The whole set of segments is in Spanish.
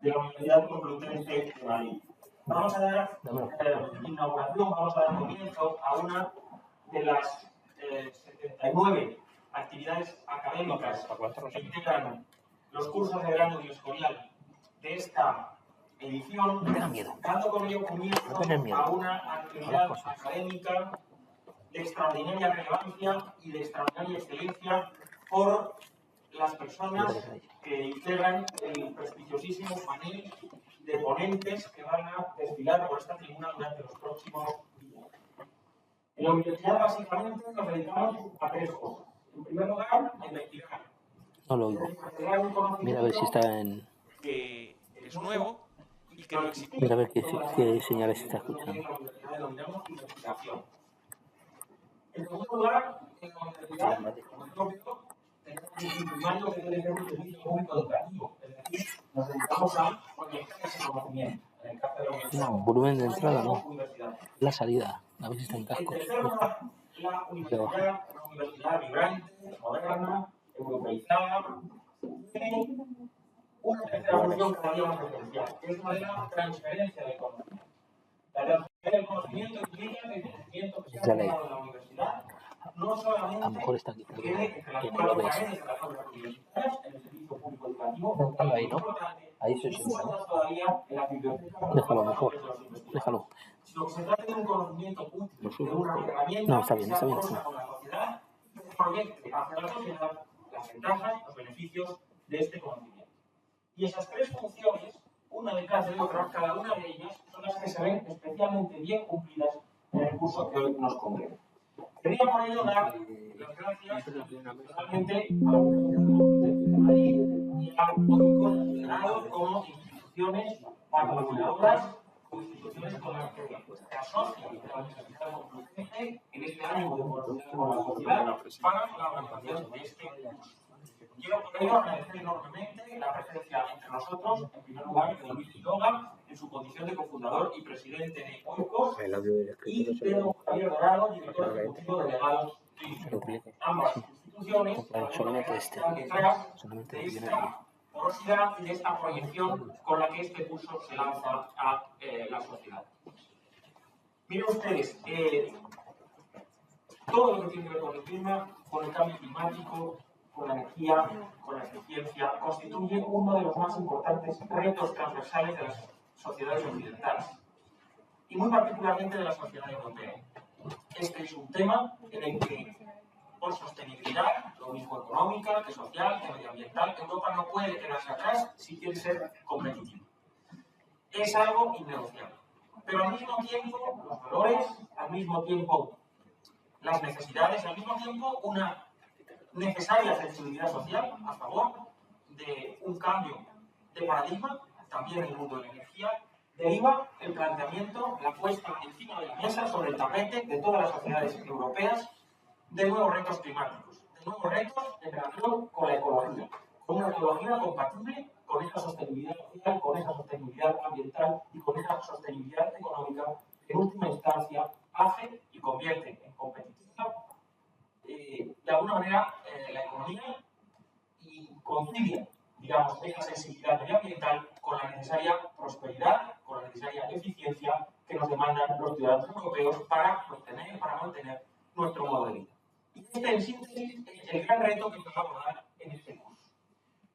de la Universidad Complutense de Madrid. Vamos a dar inauguración, vamos a dar comienzo a una de las 79 actividades académicas que integran los cursos de grado bioscorial de esta edición, dando con ello comienzo a una actividad académica de extraordinaria relevancia y de extraordinaria excelencia por las personas que integran el prestigiosísimo panel de ponentes que van a desfilar por esta tribuna durante los próximos días. En la universidad, básicamente, nos dedicamos a tres cosas. En primer lugar, a investigar. No lo oigo. Mira a ver si está en... Que es nuevo y que no existe. Mira a ver qué señales está escuchando. En segundo lugar, en la universidad, como es obvio, tenemos un primario que debe ser un servicio público educativo. Es decir, nos dedicamos a proyectar ese conocimiento. En el caso de la universidad. No, volumen de entrada no. La salida. A ver si está en cascos. En tercer lugar, la universidad, una universidad vibrante, moderna, europeizada, tiene una tercera función cada día más esencial, que es la de la transferencia del conocimiento. La transferencia del conocimiento implica que el conocimiento que se ha formado en la universidad no solamente a lo mejor está aquí, pero quede entre las que no lo cuatro ves. paredes de las aulas universitarias, en el servicio público educativo, Ahí, ¿no? Ahí se sienta. todavía en la biblioteca. Déjalo mejor. Déjalo. Sino que se trata de un conocimiento útil, de una herramienta No, está bien, que está sea bien. provechosa con la sociedad y que proyecte hacia la sociedad las ventajas, los beneficios de este conocimiento. Y esas tres funciones, una detrás de otra, cada una de ellas, son las que se ven especialmente bien cumplidas en el curso que hoy nos congrega. Quería por ello dar las gracias personalmente a la Universidad de Madrid y a OICOS en general como instituciones patrocinadoras o instituciones con las que se asocia la Universidad Complutense en este ánimo de colaborar con la sociedad para la organización de este curso. Quiero por ello agradecer enormemente la presencia entre nosotros, en primer lugar, de Luis Quiroga, en su condición de cofundador y presidente de OICOS, y de don Javier Dorado, director ejecutivo de Legados Clínicos. Ambas instituciones Solamente están detrás de esta porosidad y de esta proyección con la que este curso se lanza a la sociedad. Miren ustedes, todo lo que tiene que ver con el clima, con el cambio climático, con la energía, con la eficiencia, constituye uno de los más importantes retos transversales de las sociedades occidentales y muy particularmente de la sociedad europea. Este es un tema en el que, por sostenibilidad, lo mismo económica que social, que medioambiental, Europa no puede quedarse atrás si quiere ser competitiva. Es algo innegociable. Pero al mismo tiempo, los valores, al mismo tiempo, las necesidades, al mismo tiempo, una necesaria sensibilidad social a favor de un cambio de paradigma, también en el mundo de la energía, deriva el planteamiento, la puesta encima de la mesa sobre el tapete de todas las sociedades europeas de nuevos retos climáticos, de nuevos retos en relación con la ecología, con una ecología compatible con esa sostenibilidad social, con esa sostenibilidad ambiental y con esa sostenibilidad económica que en última instancia hace y convierte en competitiva de alguna manera la economía y concilia, digamos, esa sensibilidad medioambiental con la necesaria prosperidad, con la necesaria eficiencia que nos demandan los ciudadanos europeos para mantener nuestro modo de vida. Y este, en síntesis, es el gran reto que nos va a abordar en este curso.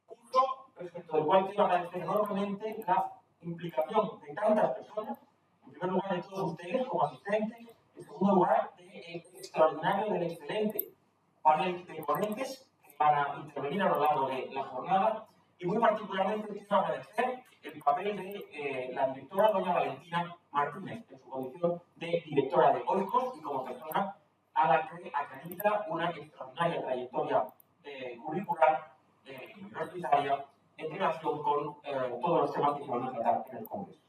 Curso respecto del cual quiero agradecer enormemente la implicación de tantas personas, en primer lugar de todos ustedes como asistentes, en segundo lugar del extraordinario, del excelente panel de ponentes que van a intervenir a lo largo de la jornada y muy particularmente quiero agradecer el papel de la directora doña Valentina Martínez en su condición de directora de OICOS y como persona a la que acredita una extraordinaria trayectoria curricular universitaria en relación con todos los temas que se van a tratar en el Congreso.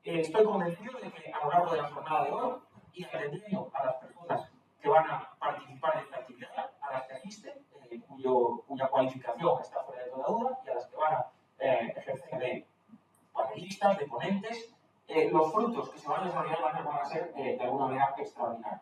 Estoy convencido de que a lo largo de la jornada de hoy y atendiendo a las personas que van a participar en esta actividad, a las que asisten, cuya cualificación está fuera de toda duda, y a las que van a ejercer de panelistas, de ponentes, los frutos que se van a desarrollar van a ser de alguna manera extraordinarios.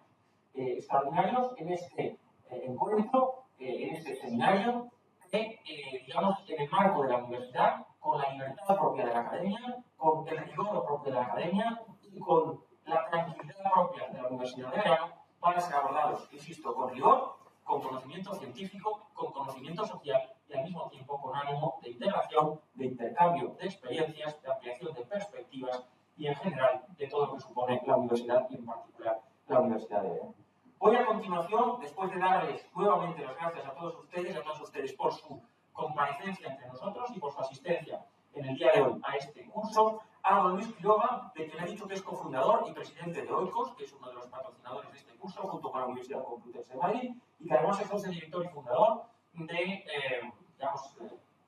Extraordinarios en este encuentro, en este seminario, que, digamos, en el marco de la universidad, con la libertad propia de la academia, con el rigor propio de la academia y con la tranquilidad propia de la universidad de verano, van a ser abordados, insisto, con rigor, con conocimiento científico, con conocimiento social y al mismo tiempo con ánimo de integración, de intercambio de experiencias, de ampliación de perspectivas y en general de todo lo que supone la universidad y en particular la Universidad de verano. Voy a continuación, después de darles nuevamente las gracias a todos ustedes por su comparecencia entre nosotros y por su asistencia en el día de hoy a este curso, a don Luis Quiroga, de quien he dicho que es cofundador y presidente de Oikos, que es uno de los patrocinadores de este curso, junto con la Universidad Complutense de Madrid, y que además es socio director y fundador de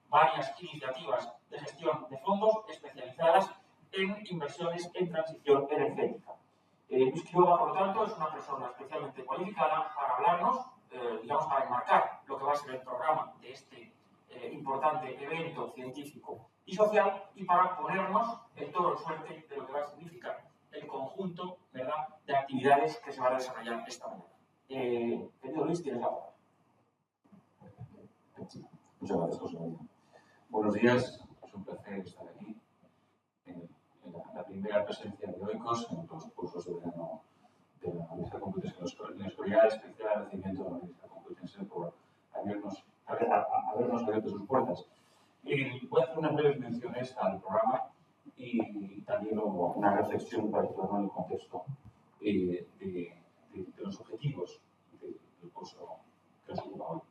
varias iniciativas de gestión de fondos especializadas en inversiones en transición energética. Luis Quiroga, por lo tanto, es una persona especialmente cualificada para hablarnos, para enmarcar lo que va a ser el programa de este importante evento científico y social y para ponernos el toro en suerte de lo que va a significar el conjunto, ¿verdad?, de actividades que se van a desarrollar esta mañana. Querido Luis, tienes la palabra. Muchas gracias, José María. Buenos días, es un placer estar aquí en la primera presencia de Oikos en los cursos de verano de la Universidad Complutense en Escorial, especial agradecimiento a la Universidad Complutense por habernos abierto sus puertas. Voy a hacer unas breves menciones al programa y también una reflexión para situarnos en el contexto de los objetivos del curso que nos ocupa hoy.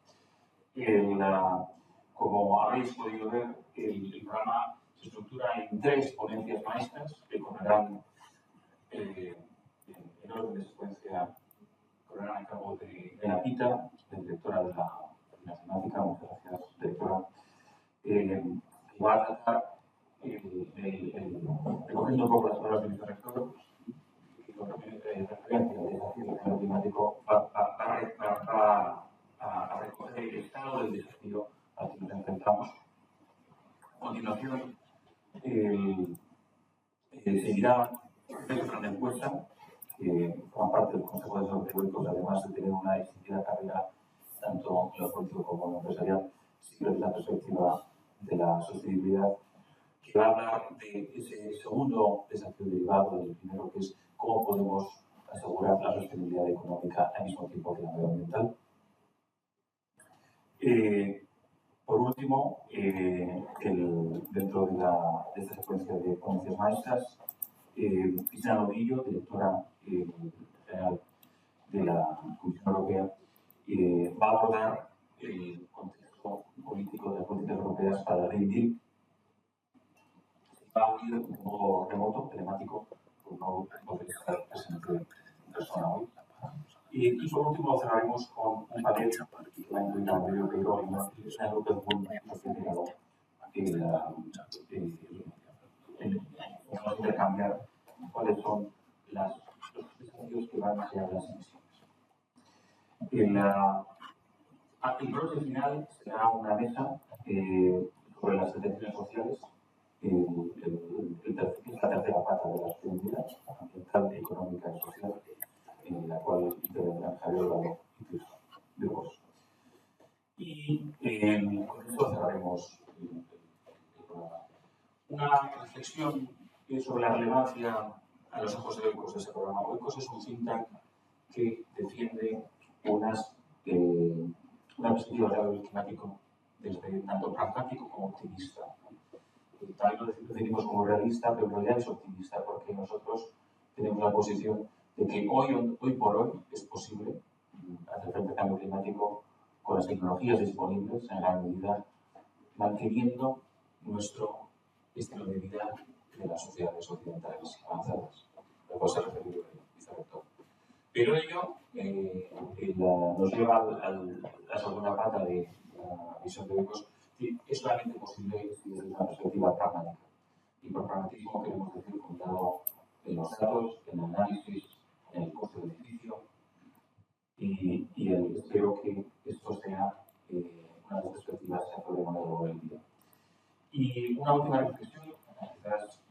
Como habéis podido ver, el programa se estructura en 3 ponencias maestras que correrán en orden de secuencia, correrán a cargo de Elena Pita, la directora de la matemática. Muchas gracias, directora. Va a tratar, recogiendo un poco las palabras del vicerrector, y con referencia al desafío del cambio climático, a recoger el estado del desafío al que nos enfrentamos. A continuación, seguirá el plan de encuesta, que forma parte del Consejo de Desarrollo Económico, además de tener una distintiva carrera tanto en lo político como en lo empresarial, sigue desde la perspectiva de la sostenibilidad, que va a hablar de ese segundo desafío derivado del primero, que es cómo podemos asegurar la sostenibilidad económica al mismo tiempo que la medioambiental. Por último, dentro de esta secuencia de ponencias maestras, Cristina Novillo, directora general de la Comisión Europea, va a abordar el contexto político de las políticas europeas para el Green Deal. Va a unir de un modo remoto, telemático, por no poder estar presente en persona hoy. Y por último cerraremos con un panel que va a incluir a Mario Peiró y una López Bull, certificado vamos a intercambiar cuáles son los desafíos que van a ser las emisiones. El broche final será una mesa sobre las tendencias sociales, la tercera pata de la sostenibilidad ambiental, económica y social, en la cual intervendrán Javier Lalo y Cristo de Vos. Y con esto cerraremos el programa. Una reflexión sobre la relevancia a los ojos de Oikos de este programa. Oikos es un think tank que defiende una perspectiva del cambio climático desde tanto pragmático como optimista. También lo definimos como realista, pero en realidad es optimista, porque nosotros tenemos la posición de que hoy por hoy es posible hacer frente al cambio climático con las tecnologías disponibles, en gran medida manteniendo nuestro estilo de vida de las sociedades occidentales avanzadas, al cual se ha referido el vicerrector. Pero ello nos lleva a la segunda pata de la visión de Oikos, que es solamente posible desde una perspectiva pragmática. Y por pragmatismo queremos decir fundado en los datos, en el análisis, en el coste del edificio, y espero que esto sea una de las perspectivas que podemos lograr el día. Y una última reflexión, quizás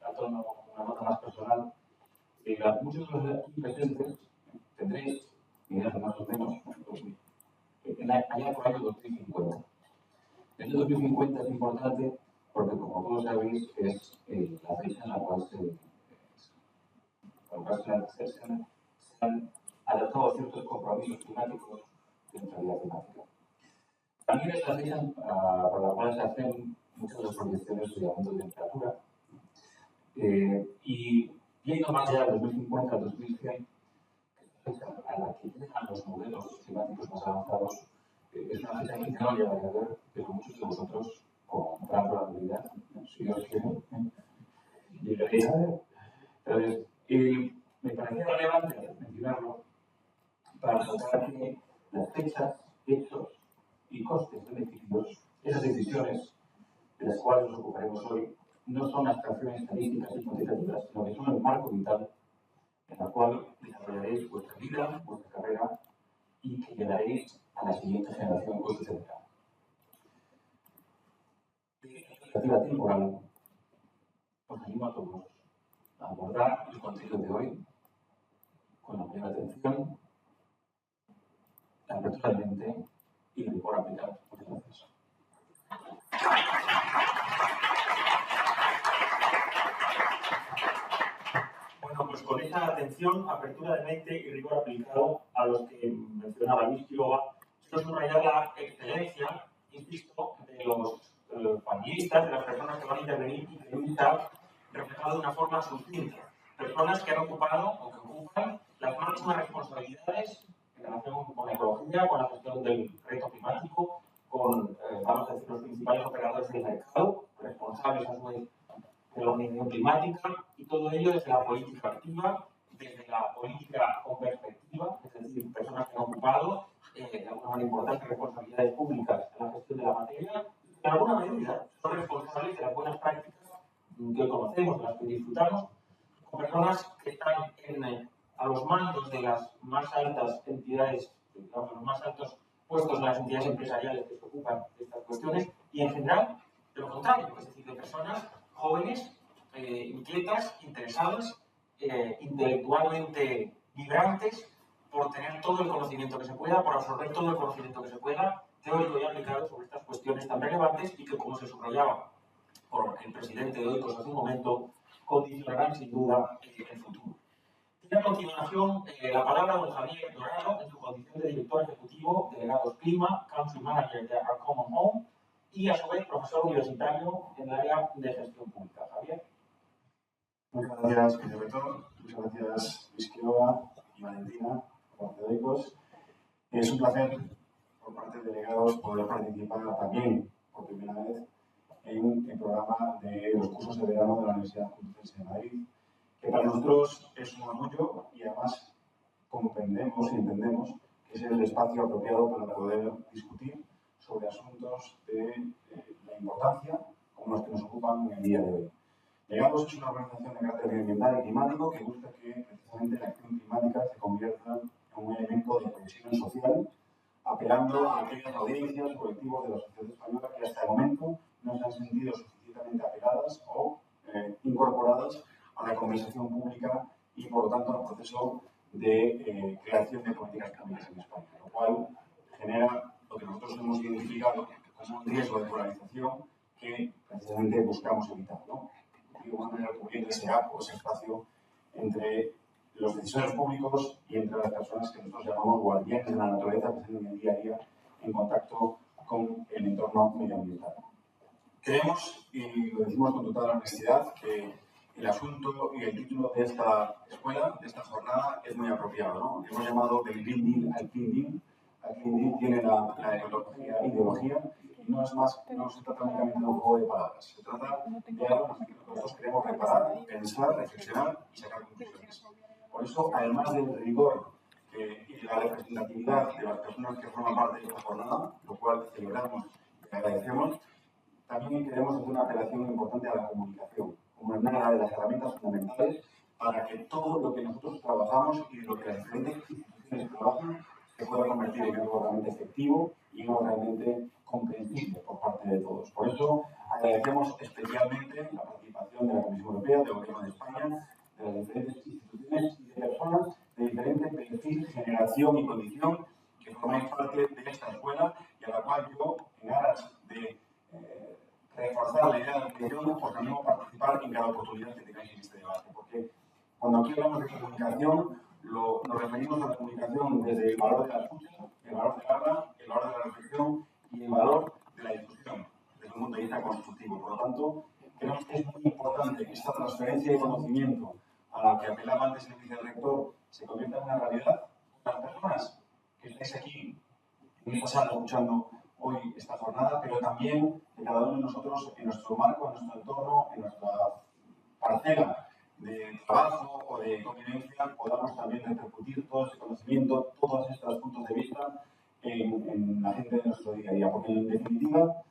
a tono una nota más personal. Muchos de los aquí presentes tendréis ideas más o menos allá por el año 2050. El año 2050 es importante como todos sabéis, es la fecha en la cual se han adoptado ciertos compromisos climáticos de neutralidad climática. También es la fecha por la cual se hacen muchas de las proyecciones de aumento de temperatura. Y yendo más allá del 2050 al 2100, que es la fecha a la que llegan los modelos climáticos más avanzados, es una fecha que no llegará a ver, pero muchos de vosotros, con gran probabilidad, si Dios quiere, llegaréis a ver. Entonces, me parecía relevante mencionarlo para notar que las fechas, hechos y costes beneficios, esas decisiones de las cuales nos ocuparemos hoy, no son abstracciones estadísticas y cuantitativas, sino que son el marco vital en el cual desarrollaréis vuestra vida, vuestra carrera y que llegaréis a la siguiente generación que os sucederá. En perspectiva temporal, os animo a todos a abordar el contenido de hoy con la mayor atención, la apertura de mente y el rigor aplicado. Muchas gracias. Bueno, pues con esa atención, apertura de mente y rigor aplicado a los que mencionaba Luis Quiroga, quiero subrayar la excelencia, insisto, de los panelistas, de las personas que van a intervenir y que Luis ha reflejado de una forma sucinta. Personas que han ocupado o que ocupan las máximas responsabilidades en relación con la ecología, con la gestión del reto climático, con, vamos a decir, los principales operadores del mercado, responsables a su vez de la unión climática, y todo ello desde la política activa, desde la política con perspectiva, es decir, personas que han ocupado de alguna manera importantes responsabilidades públicas en la gestión de la materia, y que en alguna medida son responsables de las buenas prácticas que hoy conocemos, de las que disfrutamos, con personas que están a los mandos de las más altas entidades, digamos, los más altos puestos de las entidades empresariales que se ocupan de estas cuestiones, y en general, de lo contrario, es decir, de personas jóvenes, inquietas, interesadas, intelectualmente vibrantes, por tener todo el conocimiento que se pueda, por absorber todo el conocimiento que se pueda, teórico y aplicado sobre estas cuestiones tan relevantes y que, como se subrayaba por el presidente de Oikos hace un momento, condicionarán sin duda el futuro. Tiene a continuación la palabra don Javier Dorado en su condición de director ejecutivo, delegados Clima, Country Manager de Our Common Home y a su vez profesor universitario en el área de gestión pública. Javier. Muchas gracias, querido rector. Muchas gracias, Luis Quiroga y Valentina, por parte de Oikos. Es un placer, por parte de delegados, poder participar también por primera vez en el programa de los cursos de verano de la Universidad Complutense de Madrid, que para nosotros es un orgullo y además comprendemos y entendemos que es el espacio apropiado para poder discutir sobre asuntos de la importancia como los que nos ocupan en el día de hoy. Delegados es una organización de carácter medioambiental y climático que busca que precisamente la acción climática se convierta en un elemento de cohesión social, apelando a aquellas audiencias, colectivos de la sociedad española que hasta el momento no se han sentido suficientemente apeladas o incorporadas a la conversación pública y, por lo tanto, al proceso de creación de políticas públicas en España, lo cual genera lo que nosotros hemos identificado como un riesgo de polarización que precisamente buscamos evitar, ¿no? De alguna manera cubriendo ese gap o ese espacio entre los decisores públicos y entre las personas que nosotros llamamos guardianes de la naturaleza, que están en el día a día en contacto con el entorno medioambiental. Creemos, y lo decimos con total honestidad, que el asunto y el título de esta escuela, de esta jornada, es muy apropiado, ¿no? Hemos llamado del Green Deal al Clean Deal. El Clean Deal tiene la ideología y no es más, no se trata únicamente de un juego de palabras. Se trata de algo en lo que nosotros queremos reparar, pensar, reflexionar y sacar conclusiones. Por eso, además del rigor y la representatividad de las personas que forman parte de esta jornada, lo cual celebramos y agradecemos, también queremos hacer una apelación importante a la comunicación, como una de las herramientas fundamentales para que todo lo que nosotros trabajamos y lo que las diferentes instituciones trabajan se pueda convertir en algo realmente efectivo y algo realmente comprensible por parte de todos. Por eso agradecemos especialmente la participación de la Comisión Europea, del Gobierno de España, de las diferentes instituciones y de personas de diferente perfil, generación y condición que formáis parte de esta escuela y a la cual yo, en aras de reforzar la idea de la comunicación, os animo a participar en cada oportunidad que tengáis en este debate, porque cuando aquí hablamos de comunicación, nos referimos a la comunicación desde el valor de la escucha, el valor del habla, el valor de la reflexión y el valor de la discusión, desde un punto de vista constructivo. Por lo tanto, creemos que es muy importante que esta transferencia de conocimiento a la que apelaba antes el vicerrector se convierta en una realidad para las personas que estáis aquí en esta sala escuchando hoy esta jornada, pero también que cada uno de nosotros en nuestro marco, en nuestro entorno, en nuestra parcela de trabajo o de convivencia, podamos también repercutir todo ese conocimiento, todos estos puntos de vista en la gente de nuestro día a día. Porque en definitiva,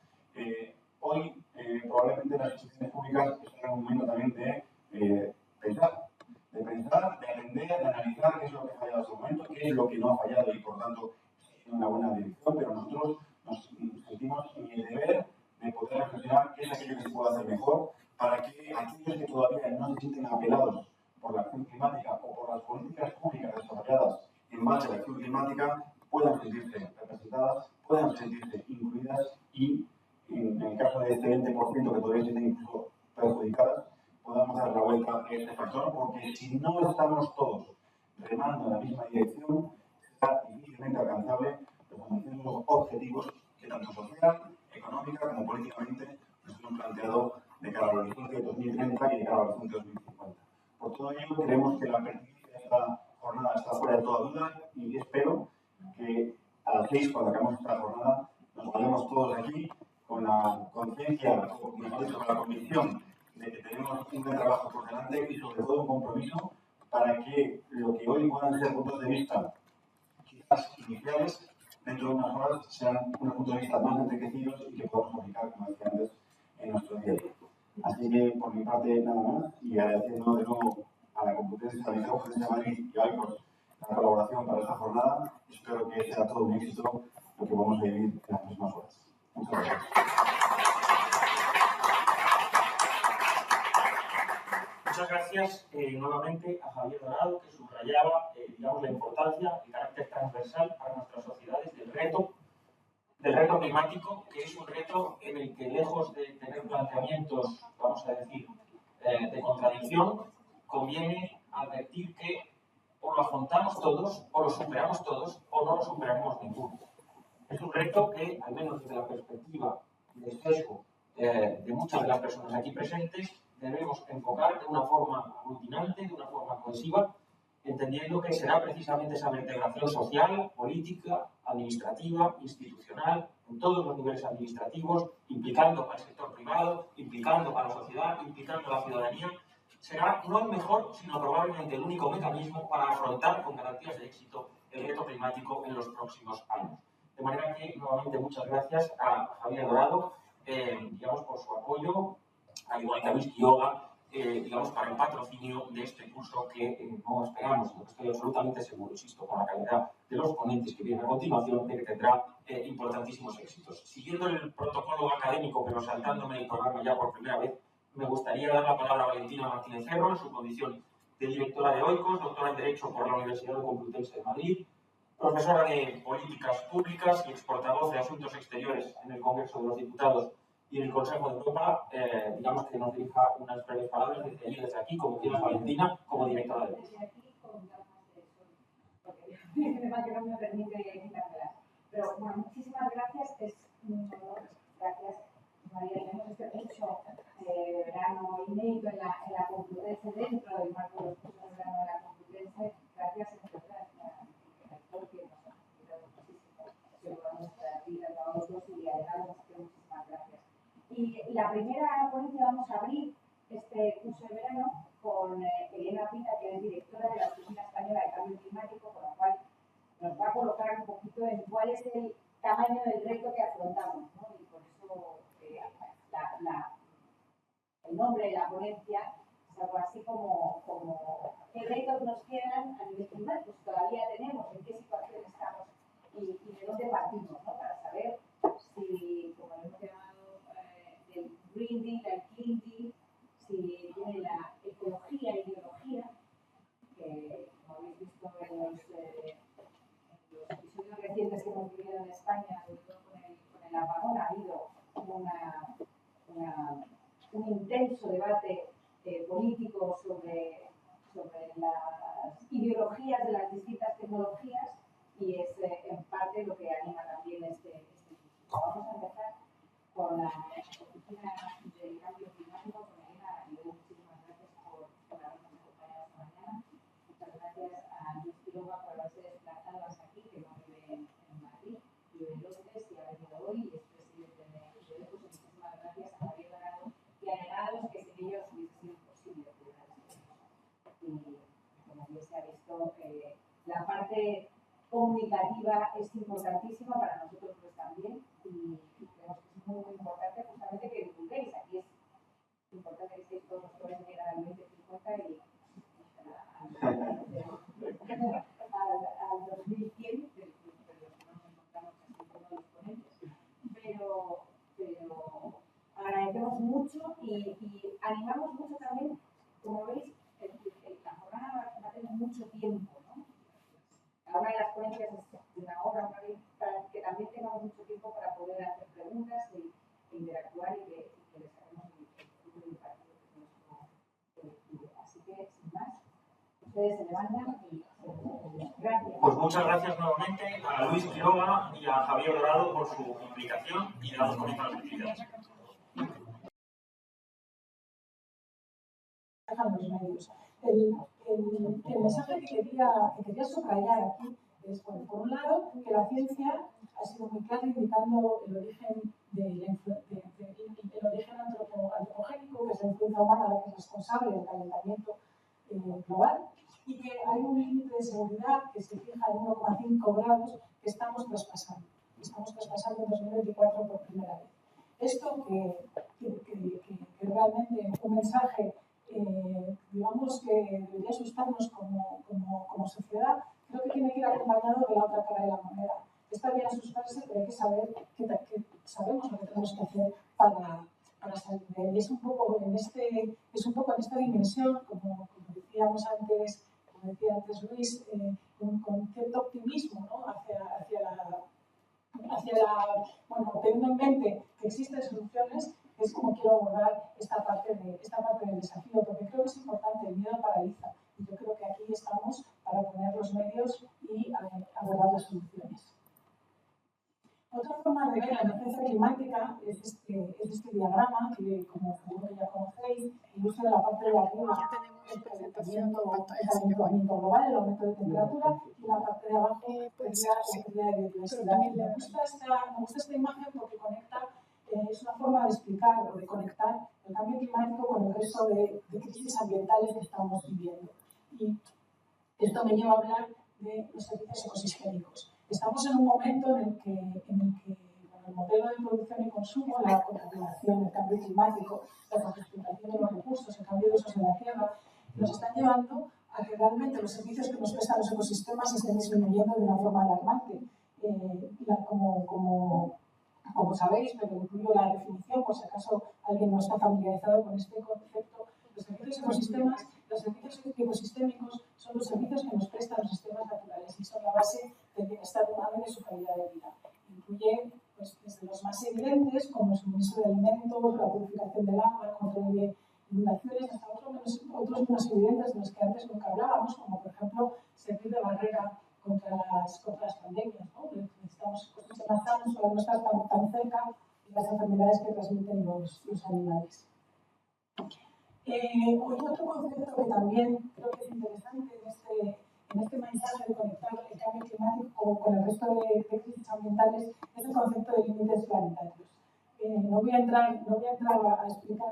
hoy probablemente las instituciones públicas están en un momento también de pensar, de aprender, de analizar qué es lo que ha fallado hasta el momento, qué es lo que no ha fallado y por tanto en una buena dirección, pero nosotros nos sentimos en el deber de poder reflexionar qué es aquello que se puede hacer mejor para que aquellos que todavía no se sienten apelados por la acción climática o por las políticas públicas desarrolladas en base a la acción climática puedan sentirse representadas, puedan sentirse incluidas y en el caso de este 20% que todavía se sienten incluso perjudicadas, podamos dar la vuelta a este factor, porque si no estamos todos remando en la misma dirección, será difícilmente alcanzable los objetivos que tanto social, económica como políticamente nos hemos planteado de cara al horizonte 2030 y de cara al horizonte 2050. Por todo ello, creemos que la pertinencia de esta jornada está fuera de toda duda y espero que a las 6, cuando acabemos esta jornada, nos vayamos todos aquí con la conciencia, o mejor dicho, con la convicción de que tenemos un gran trabajo por delante y sobre todo un compromiso para que lo que hoy puedan ser puntos de vista quizás iniciales, dentro de unas horas sean unos puntos de vista más enriquecidos y que podamos aplicar, como decía antes, en nuestro día a día. Así que, por mi parte, nada más, y agradeciendo de nuevo a la Complutense, a la Universidad de Madrid y a Oikos la colaboración para esta jornada. Espero que sea todo un éxito lo que vamos a vivir en las próximas horas. Muchas gracias. Muchas gracias nuevamente a Javier Dorado, que subrayaba digamos, la importancia y carácter transversal para nuestras sociedades del reto climático, que es un reto en el que, lejos de tener planteamientos, vamos a decir, de contradicción, conviene advertir que o lo afrontamos todos, o lo superamos todos, o no lo superaremos ninguno. Es un reto que, al menos desde la perspectiva del sesgo de muchas de las personas aquí presentes, debemos enfocar de una forma aglutinante, de una forma cohesiva, entendiendo que será precisamente esa vertebración social, política, administrativa, institucional, en todos los niveles administrativos, implicando al sector privado, implicando a la sociedad, implicando a la ciudadanía, será no el mejor, sino probablemente el único mecanismo para afrontar con garantías de éxito el reto climático en los próximos años. De manera que, nuevamente, muchas gracias a Javier Dorado, digamos, por su apoyo, al igual que a Luis Quiroga, digamos, para el patrocinio de este curso que no esperamos, sino que estoy absolutamente seguro, insisto, con la calidad de los ponentes que vienen a continuación, de que tendrá importantísimos éxitos. Siguiendo el protocolo académico, pero saltándome el programa ya por primera vez, me gustaría dar la palabra a Valentina Martínez Ferro, en su condición de directora de Oikos, doctora en Derecho por la Universidad Complutense de Madrid, profesora de Políticas Públicas y exportavoz de Asuntos Exteriores en el Congreso de los Diputados y en el Consejo de Europa. Digamos que nos dirija unas breves palabras desde allí, desde aquí, como quieras, Valentina, como directora de Oikos. Desde aquí, con porque que no me permite quitármelas. Pero bueno, muchísimas gracias. Es un honor. Gracias, María. Hemos hecho verano inédito en la Complutense, dentro del marco de los cursos de verano de la Complutense. Gracias, en verdad, rector, que nos ha ayudado muchísimo sobre nuestra vida, todos los y delegados, así que muchísimas gracias. Y la primera ponencia vamos a abrir este curso de verano con Elena Pita, que es directora de la Oficina Española de Cambio Climático, con la cual nos va a colocar un poquito en cuál es el tamaño del reto que afrontamos, ¿no? Y por eso el nombre de la ponencia es algo así como qué retos nos quedan a nivel climático, si todavía tenemos, en qué situación estamos y de dónde partimos, ¿no? Para saber si, como lo hemos llamado, el Green Deal, el Clean Deal, si tiene la ecología e ideología, que como habéis visto en los episodios recientes que hemos vivido en España, sobre todo con el apagón, ha habido una Londres y ha venido hoy, es presidente de ECOS. Muchísimas gracias a Javier Dorado y a Negados, que sin ellos hubiese sido imposible publicar este libro. Y como bien se ha visto, la parte comunicativa es importantísima, para nosotros pues también, y creemos que es muy, muy importante justamente que divulguéis. Aquí es importante que estéis todos los jóvenes que llegan al 2050 y al 2100, de los que nos encontramos casi todos los ponentes. Pero agradecemos mucho y animamos mucho también, como veis, la jornada va a tener mucho tiempo, ¿no? Cada una de las ponencias es de una hora, para que también tengamos mucho tiempo para poder hacer preguntas e interactuar y que les hagamos el futuro impacto de nuestro colectivo. Así que, sin más, ustedes se levantan y gracias. Pues muchas gracias nuevamente a Luis Quiroga y a Javier Dorado por su implicación y le damos comienzo a las actividades. Los medios. El mensaje que quería subrayar aquí es, bueno, por un lado, que la ciencia ha sido muy clara indicando el origen antropogénico, que es la influencia humana la que es responsable del calentamiento global, y que hay un límite de seguridad que se fija en 1,5 grados que estamos traspasando. Estamos traspasando en 2024 por primera vez. Esto que realmente un mensaje, digamos, que debería asustarnos como sociedad, creo que tiene que ir acompañado de la otra cara de la moneda. Está bien asustarse, pero hay que saber que sabemos lo que tenemos que hacer para salir de él. Y es un poco en esta dimensión, como decía antes Luis, con cierto optimismo, ¿no? Teniendo en mente que existen soluciones, es como quiero abordar esta parte del desafío, porque creo que es importante, el miedo paraliza, y yo creo que aquí estamos para poner los medios y abordar las soluciones. Otra forma de ver la emergencia climática es este diagrama, que como seguro que ya conocéis, ilustra la parte de arriba el calentamiento global, el aumento de temperatura, y la parte de abajo la pérdida de biodiversidad. Me gusta esta imagen porque conecta, es una forma de explicar o de conectar el cambio climático con el resto de crisis ambientales que estamos viviendo. Y esto me lleva a hablar de los servicios ecosistémicos. Estamos en un momento en el que el modelo de producción y consumo, la contaminación, el cambio climático, la concentración de los recursos, el cambio de usos de la tierra, nos están llevando a que realmente los servicios que nos prestan los ecosistemas estén disminuyendo de una forma alarmante. Como sabéis, pero incluyo la definición, por si acaso alguien no está familiarizado con este concepto, los servicios ecosistémicos son los servicios que nos prestan los sistemas naturales y son la base del bienestar humano y de su calidad de vida. Incluye desde los más evidentes, como el suministro de alimentos, la purificación del agua, el control de inundaciones, hasta otros menos evidentes de los que antes nunca hablábamos, como por ejemplo servir de barrera contra las pandemias, ¿no? Necesitamos ecosistemas sanos para no estar tan cerca de las enfermedades que transmiten los animales. Otro concepto que también creo que es interesante en este mensaje de conectar el cambio climático con el resto de crisis ambientales es el concepto de límites planetarios. No voy a entrar a explicar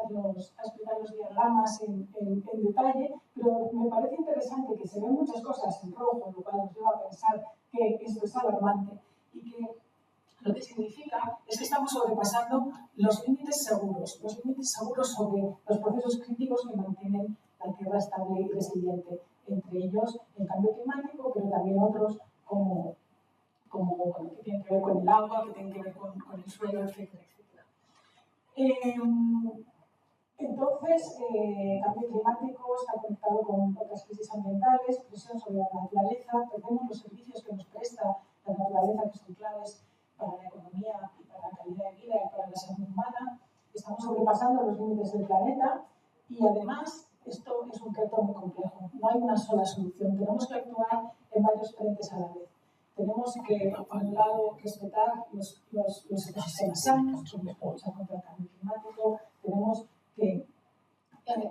los diagramas en detalle, pero me parece interesante que se ven muchas cosas en rojo, lo cual nos lleva a pensar que esto es alarmante y que lo que significa es que estamos sobrepasando los límites seguros sobre los procesos críticos que mantienen la Tierra estable y resiliente, entre ellos el cambio climático, pero también otros como que tienen que ver con el agua, que tienen que ver con el suelo, etcétera. Entonces, el cambio climático está conectado con otras crisis ambientales, presión sobre la naturaleza, perdemos los servicios que nos presta la naturaleza, que son claves para la economía y para la calidad de vida y para la salud humana. Estamos sobrepasando los límites del planeta y además esto es un reto muy complejo. No hay una sola solución. Tenemos que actuar en varios frentes a la vez. Tenemos que, por un lado, respetar los ecosistemas sanos, luchar contra el cambio climático, tenemos que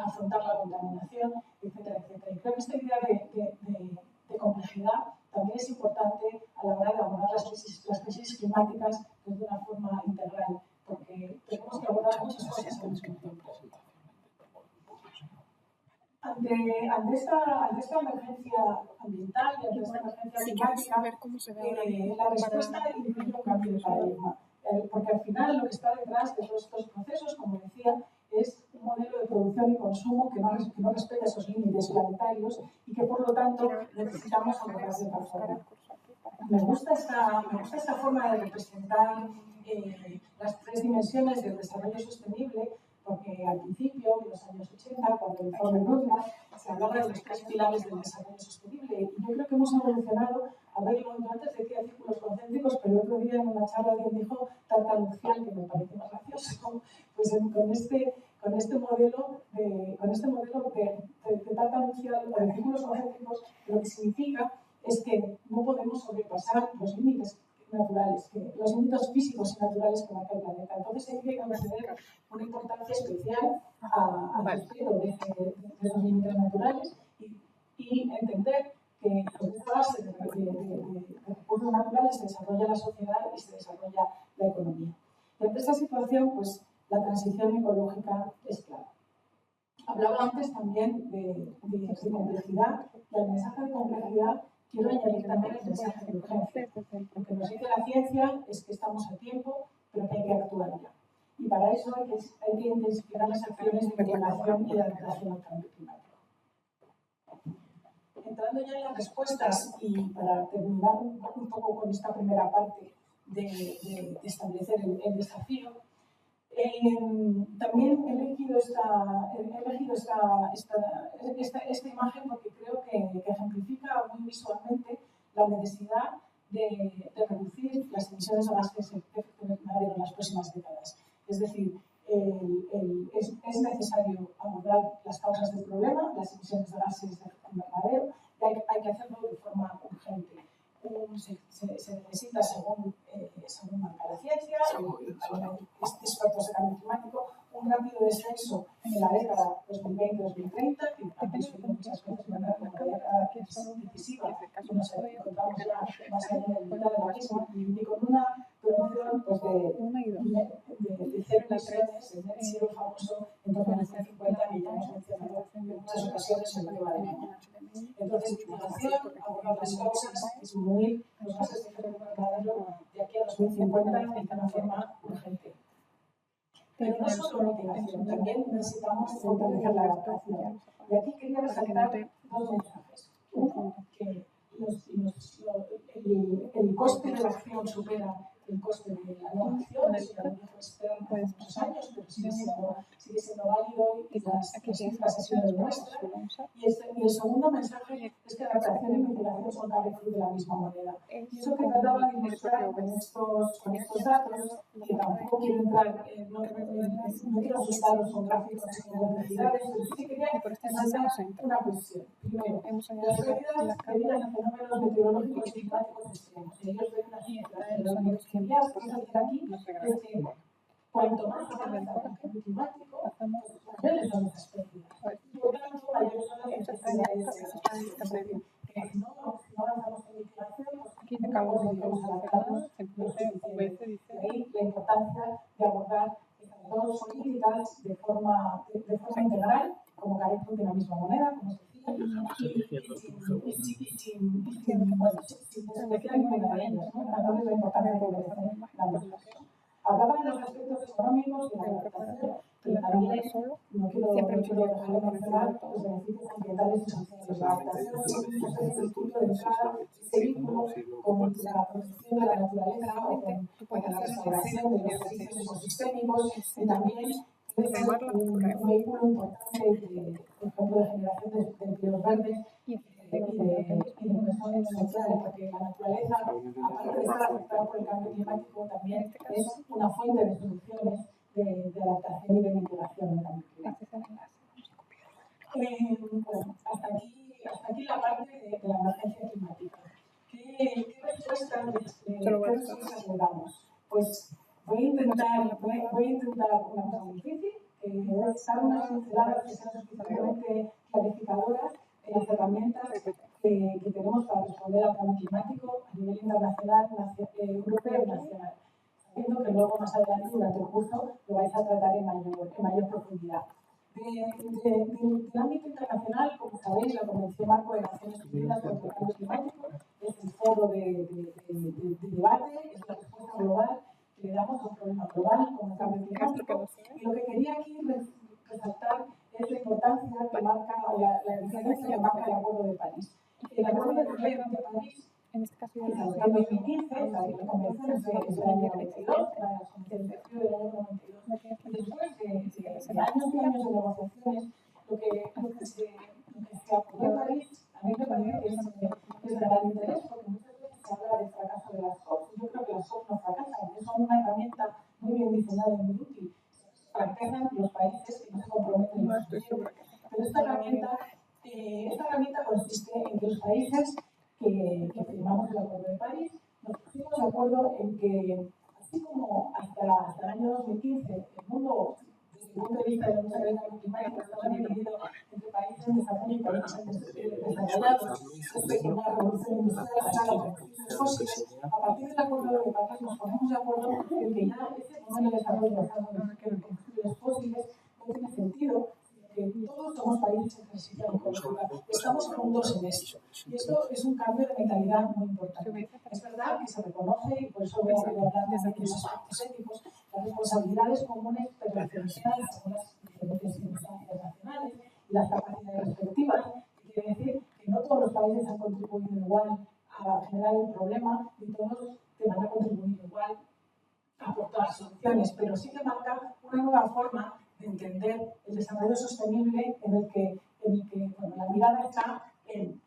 afrontar la contaminación, etcétera, etcétera. Y creo que esta idea de complejidad también es importante a la hora de abordar las crisis climáticas climáticas desde una forma integral, porque tenemos que abordar muchas cosas al mismo tiempo. Ante esta emergencia ambiental y ante esta emergencia climática, la respuesta incluye un cambio de paradigma, porque al final lo que está detrás de todos estos procesos, como decía, es un modelo de producción y consumo que no respeta esos límites planetarios y que por lo tanto necesitamos abordar de otra forma. Me gusta esta forma de representar las tres dimensiones del desarrollo sostenible, porque al principio, en los años 80, cuando el informe Brundtland, se hablaba de los tres pilares del desarrollo sostenible. Y yo creo que hemos evolucionado a verlo. Yo antes decía círculos concéntricos, pero el otro día en una charla alguien dijo tartanucial, que me parece más gracioso. Pues con este modelo de tartanucial o de círculos concéntricos, lo que significa es que no podemos sobrepasar los límites naturales, los límites físicos y naturales que marca el planeta. Entonces hay que conceder una importancia especial al respeto de los límites naturales y entender que sobre esta base de recursos naturales se desarrolla la sociedad y se desarrolla la economía. Y ante esta situación, pues la transición ecológica es clave. Hablaba antes también de complejidad, y al mensaje de complejidad quiero añadir también el mensaje de urgencia. Lo que nos dice la ciencia es que estamos a tiempo, pero que hay que actuar ya. Y para eso hay que intensificar las acciones de mitigación y de adaptación al cambio climático. Entrando ya en las respuestas y para terminar un poco con esta primera parte de establecer el desafío, también he elegido esta imagen porque creo que ejemplifica muy visualmente la necesidad de reducir las emisiones de gases de efecto invernadero en las próximas décadas. Es decir, es necesario abordar las causas del problema, las emisiones de gases de efecto invernadero, y hay que hacerlo de forma urgente. Se necesita, según marca la ciencia, expertos de cambio climático, un rápido descenso en la década 2020-2030, que antes he oído muchas veces hablar de la década que es decisiva, y nos encontramos ya más allá de la mitad de la misma, y con una producción pues, de cero emisiones, el net zero famoso, en torno a 2050, que ya hemos mencionado en muchas ocasiones en el debate. Entonces, mitigación, abordar las causas, disminuir los gases de efecto invernadero de aquí a 2050 de una forma urgente. Pero no solo mitigación, también necesitamos fortalecer la adaptación. Y aquí quería resaltar dos mensajes. Uno, que el coste de la acción supera el coste de la no acción, eso ya lo dijo Stern hace muchos años, pero sigue siendo válido y las cifras así lo demuestran. Y el segundo mensaje es que adaptación y mitigación son cara y cruz de la misma moneda. Y eso que trataba de ilustrar con estos datos, que tampoco quiero entrar, no quiero asustaros con gráficos y complejidades, pero sí quería resaltar una cuestión. Primero, las pérdidas debidas a fenómenos meteorológicos y climáticos extremos. Ellos ven unas cifras, pero lo que quería decir aquí es que cuanto más avanza el cambio climático, mayores son esas pérdidas. Y por tanto, mayores son las necesidades de que no avanzamos en mitigación, pues no podemos adaptarnos lo suficiente. De ahí la importancia de abordar estas dos políticas de forma integral, como caer de la misma moneda, como se decía, sin despreciar ninguna de ellas, dándoles la importancia que merecen la mitigación. Hablaba de los aspectos económicos de la adaptación, pero también no quiero dejar de mencionar los beneficios ambientales y sociales. La adaptación es el punto de entrada, ese vínculo con la protección de la naturaleza o con la restauración de los servicios ecosistémicos y también puede ser un vehículo importante, por ejemplo, de generación de empleos verdes y de inversiones sociales, porque la naturaleza, aparte de estar afectada por el cambio climático, también es una fuente de soluciones de adaptación y de mitigación del cambio climático. Bueno, hasta aquí la parte de la emergencia climática. ¿Qué respuestas le damos? Pues voy a intentar una cosa muy difícil, que es dar unas pinceladas que sean suficientemente clarificadoras en las herramientas que tenemos para responder al cambio climático a nivel internacional, europeo y nacional. luego más adelante durante el curso lo vais a tratar en mayor profundidad. Del ámbito internacional, como sabéis, la Convención Marco de Naciones Unidas contra el Cambio Climático es el foro de debate, es la respuesta global que le damos a un problema global como el cambio climático. Y lo que quería aquí resaltar es la importancia que marca, la diferencia que marca el Acuerdo de París. El Acuerdo de París, En este caso, que se adoptó en 2015, la Convención es del año 92, la Convención de Río del año 92. Y después de años y años de negociaciones, lo que se acordó en París, a mí me parece que es de gran interés, porque muchas veces se habla del fracaso de las COP. Yo creo que las COP no fracasan, son una herramienta muy bien diseñada y muy útil. Fracasan los países que no se comprometen en su Pero esta herramienta consiste en que los países que firmamos el Acuerdo de París nos pusimos de acuerdo en que, así como hasta el año 2015, el mundo, desde el punto de vista de la lucha contra el cambio climático, estaba dividido entre países en desarrollo y países desarrollados, respecto a una revolución industrial basada en combustibles fósiles. A partir del Acuerdo de París nos ponemos de acuerdo en que ya ese modelo de desarrollo basado en combustibles fósiles no tiene sentido, que todos somos países en transición ecológica, estamos juntos en esto. Y esto es un cambio de mentalidad muy importante. Es verdad que se reconoce, y por eso voy a hablar de los aspectos éticos, las responsabilidades comunes internacionales según las diferentes circunstancias nacionales y las capacidades respectivas. Quiere decir que no todos los países han contribuido igual a generar el problema y todos te van a contribuir igual a aportar soluciones, pero sí que marca una nueva forma de entender el desarrollo sostenible en el que bueno, la mirada está en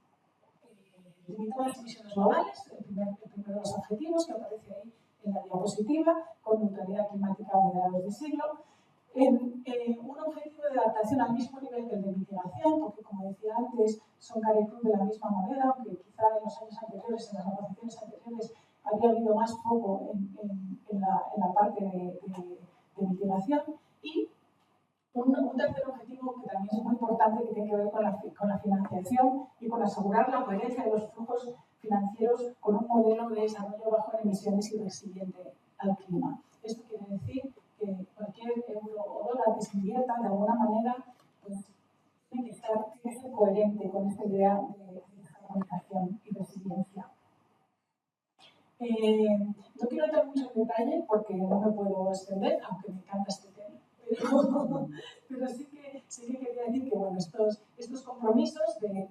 limitar las emisiones globales, el primero de los objetivos que aparece ahí en la diapositiva, con neutralidad climática a mediados de siglo, en un objetivo de adaptación al mismo nivel que el de mitigación, porque como decía antes, son cara y cruz de la misma moneda, aunque quizá en los años anteriores, en las negociaciones anteriores, había habido más foco en la parte de mitigación, y un tercer objetivo que también es muy importante, que tiene que ver con la financiación y con asegurar la coherencia de los flujos financieros con un modelo de desarrollo bajo en emisiones y resiliente al clima. Esto quiere decir que cualquier euro o dólar que se invierta, de alguna manera, pues, tiene que ser coherente con esta idea de descarbonización y resiliencia. No quiero entrar mucho en detalle porque no me puedo extender, aunque me encanta este tema. Pero sí que quería decir que bueno, estos compromisos de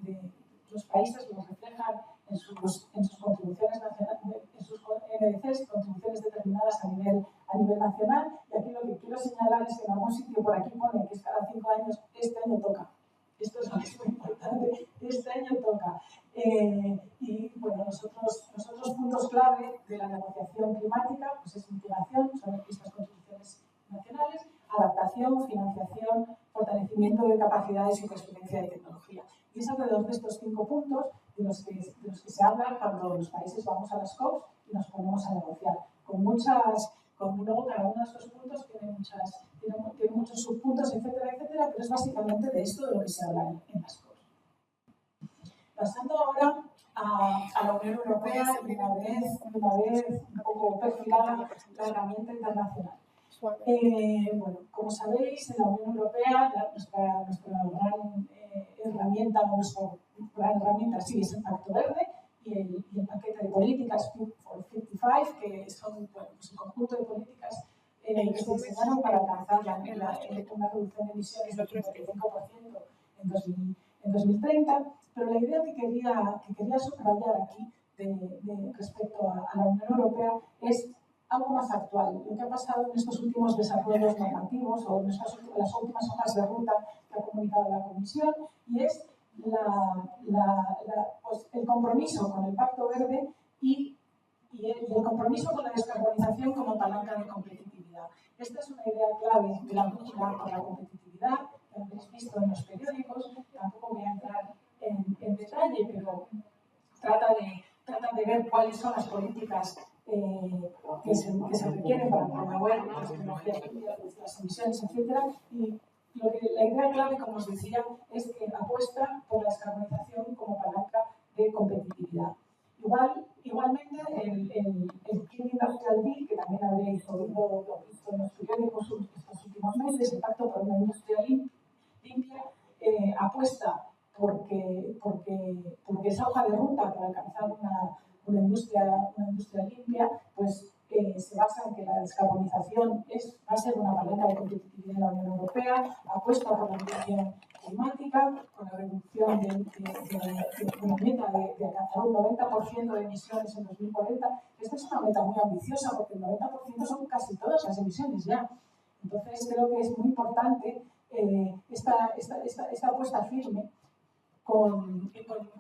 los países los reflejan en sus contribuciones nacionales, en sus NDCs, contribuciones determinadas a nivel nacional. Y aquí lo que quiero señalar es que en algún sitio por aquí pone que es cada 5 años, este año toca. Esto es lo que es muy importante, este año toca. Y bueno, los otros puntos clave de la negociación climática pues es mitigación, son estas contribuciones nacionales, adaptación, financiación, fortalecimiento de capacidades y transferencia de tecnología. Y es alrededor de estos 5 puntos de los que se habla cuando los países vamos a las COP y nos ponemos a negociar. Luego cada uno de estos puntos tiene muchos subpuntos, etcétera, etcétera, pero es básicamente de esto de lo que se habla en las COP. Pasando ahora a la Unión Europea, una vez un poco perfilada la herramienta internacional. Bueno, como sabéis, en la Unión Europea nuestra gran herramienta, sí, es el Pacto Verde y el paquete de políticas Fit for 55, que son pues, un conjunto de políticas que se diseñaron para alcanzar una reducción de emisiones del 35% en 2030, pero la idea que quería subrayar aquí respecto a la Unión Europea es algo más actual, lo que ha pasado en estos últimos desarrollos normativos o en las últimas hojas de ruta que ha comunicado la Comisión, y es pues el compromiso con el Pacto Verde y el compromiso con la descarbonización como palanca de competitividad. Esta es una idea clave de la brújula por la competitividad, que habéis visto en los periódicos. Tampoco voy a entrar en detalle, pero trata de ver cuáles son las políticas que se requieren para promover las tecnologías limpias, las emisiones, etc. Y la idea clave, como os decía, es que apuesta por la descarbonización como palanca de competitividad. Igual, Igualmente, el Clean Industrial Deal, que también habréis oído en los periódicos estos últimos meses, el Pacto por una Industria Limpia, apuesta porque esa hoja de ruta para alcanzar una industria limpia, pues se basa en que la descarbonización va a ser una palanca de competitividad en la Unión Europea, apuesta por la reducción climática, con la reducción de la meta de alcanzar un 90% de emisiones en 2040. Esta es una meta muy ambiciosa porque el 90% son casi todas las emisiones ya. Entonces creo que es muy importante esta apuesta firme con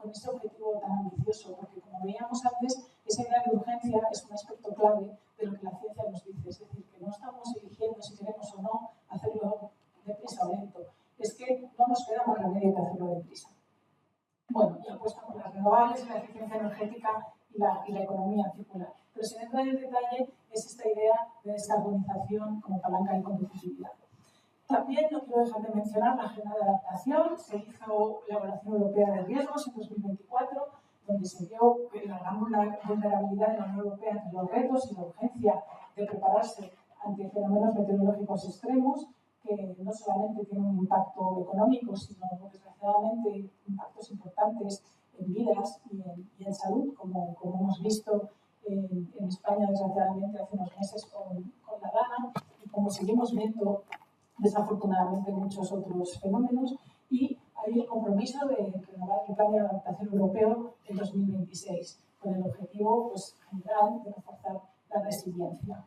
ese objetivo tan ambicioso, porque como veíamos antes, esa idea de urgencia es un aspecto clave de lo que la ciencia nos dice, es decir, que no estamos eligiendo si queremos o no hacerlo deprisa o lento, es que no nos queda más remedio que hacerlo deprisa. Bueno, y apuesta por las renovables, la eficiencia energética y la economía circular. Pero sin entrar en detalle, es esta idea de descarbonización como palanca de competitividad. También no quiero dejar de mencionar la agenda de adaptación. Se hizo la evaluación europea de riesgos en 2024, donde se vio que la gran vulnerabilidad de la Unión Europea entre los retos y la urgencia de prepararse ante fenómenos meteorológicos extremos, que no solamente tienen un impacto económico, sino desgraciadamente impactos importantes en vidas y en salud, como hemos visto en España, desgraciadamente, hace unos meses con la Dana, y como seguimos viendo desafortunadamente muchos otros fenómenos, y hay el compromiso de renovar el plan de adaptación europeo en 2026, con el objetivo general de reforzar la resiliencia.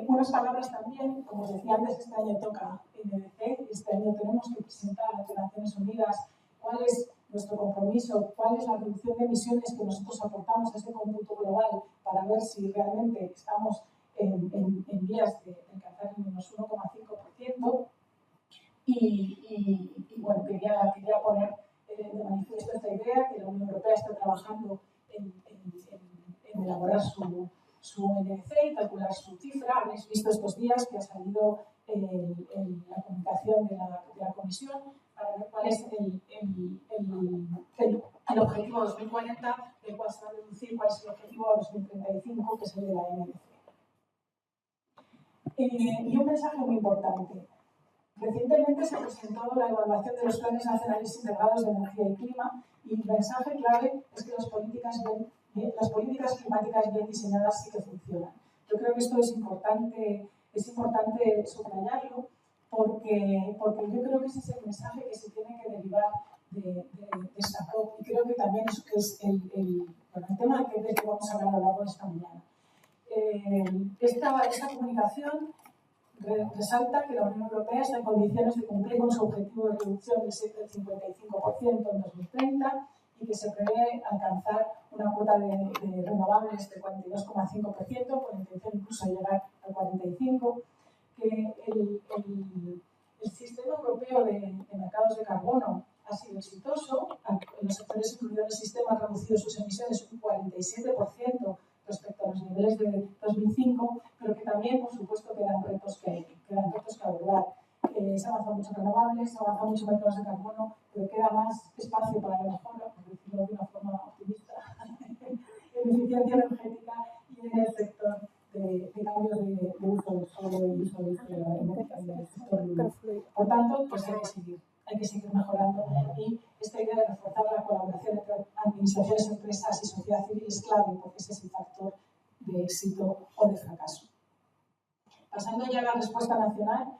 Unas palabras también, como os decía antes, este año toca NDC, este año tenemos que presentar ante Naciones Unidas cuál es nuestro compromiso, cuál es la reducción de emisiones que nosotros aportamos a ese cómputo global para ver si realmente estamos en vías de alcanzar el menos 1,5%. Y bueno, quería poner de manifiesto esta idea, que la Unión Europea está trabajando en elaborar su NDC y calcular su cifra. Habéis visto estos días que ha salido en la comunicación de la Comisión para ver cuál es el objetivo 2040, del cual se va a deducir cuál es el objetivo 2035, que es el de la NDC. Y un mensaje muy importante. Recientemente se presentó la evaluación de los planes nacionales integrados de energía y clima, y el mensaje clave es que las políticas climáticas bien diseñadas sí que funcionan. Yo creo que esto es importante subrayarlo, porque yo creo que ese es el mensaje que se tiene que derivar de esta COP, y creo que también es el tema del que vamos a hablar a lo largo de esta mañana. Esta comunicación resalta que la Unión Europea está en condiciones de cumplir con su objetivo de reducción del 55% en 2030 y que se prevé alcanzar una cuota de renovables de 42,5%, con intención incluso de llegar al 45%, que el sistema europeo de mercados de carbono ha sido exitoso. Los sectores incluidos en el sistema han reducido sus emisiones un 47% respecto a los niveles de 2005, pero que también, por supuesto, quedan retos que abordar. Se avanza mucho en renovables, se avanza mucho en mercados de carbono, pero queda más espacio para la mejora, por decirlo de una forma optimista, en eficiencia energética y en el sector de cambio de uso del suelo y uso del sector. Por tanto, pues hay que seguir mejorando, y esta idea de reforzar la colaboración entre administraciones, empresas y sociedad civil es clave, porque ese es el factor de éxito o de fracaso. Pasando ya a la respuesta nacional,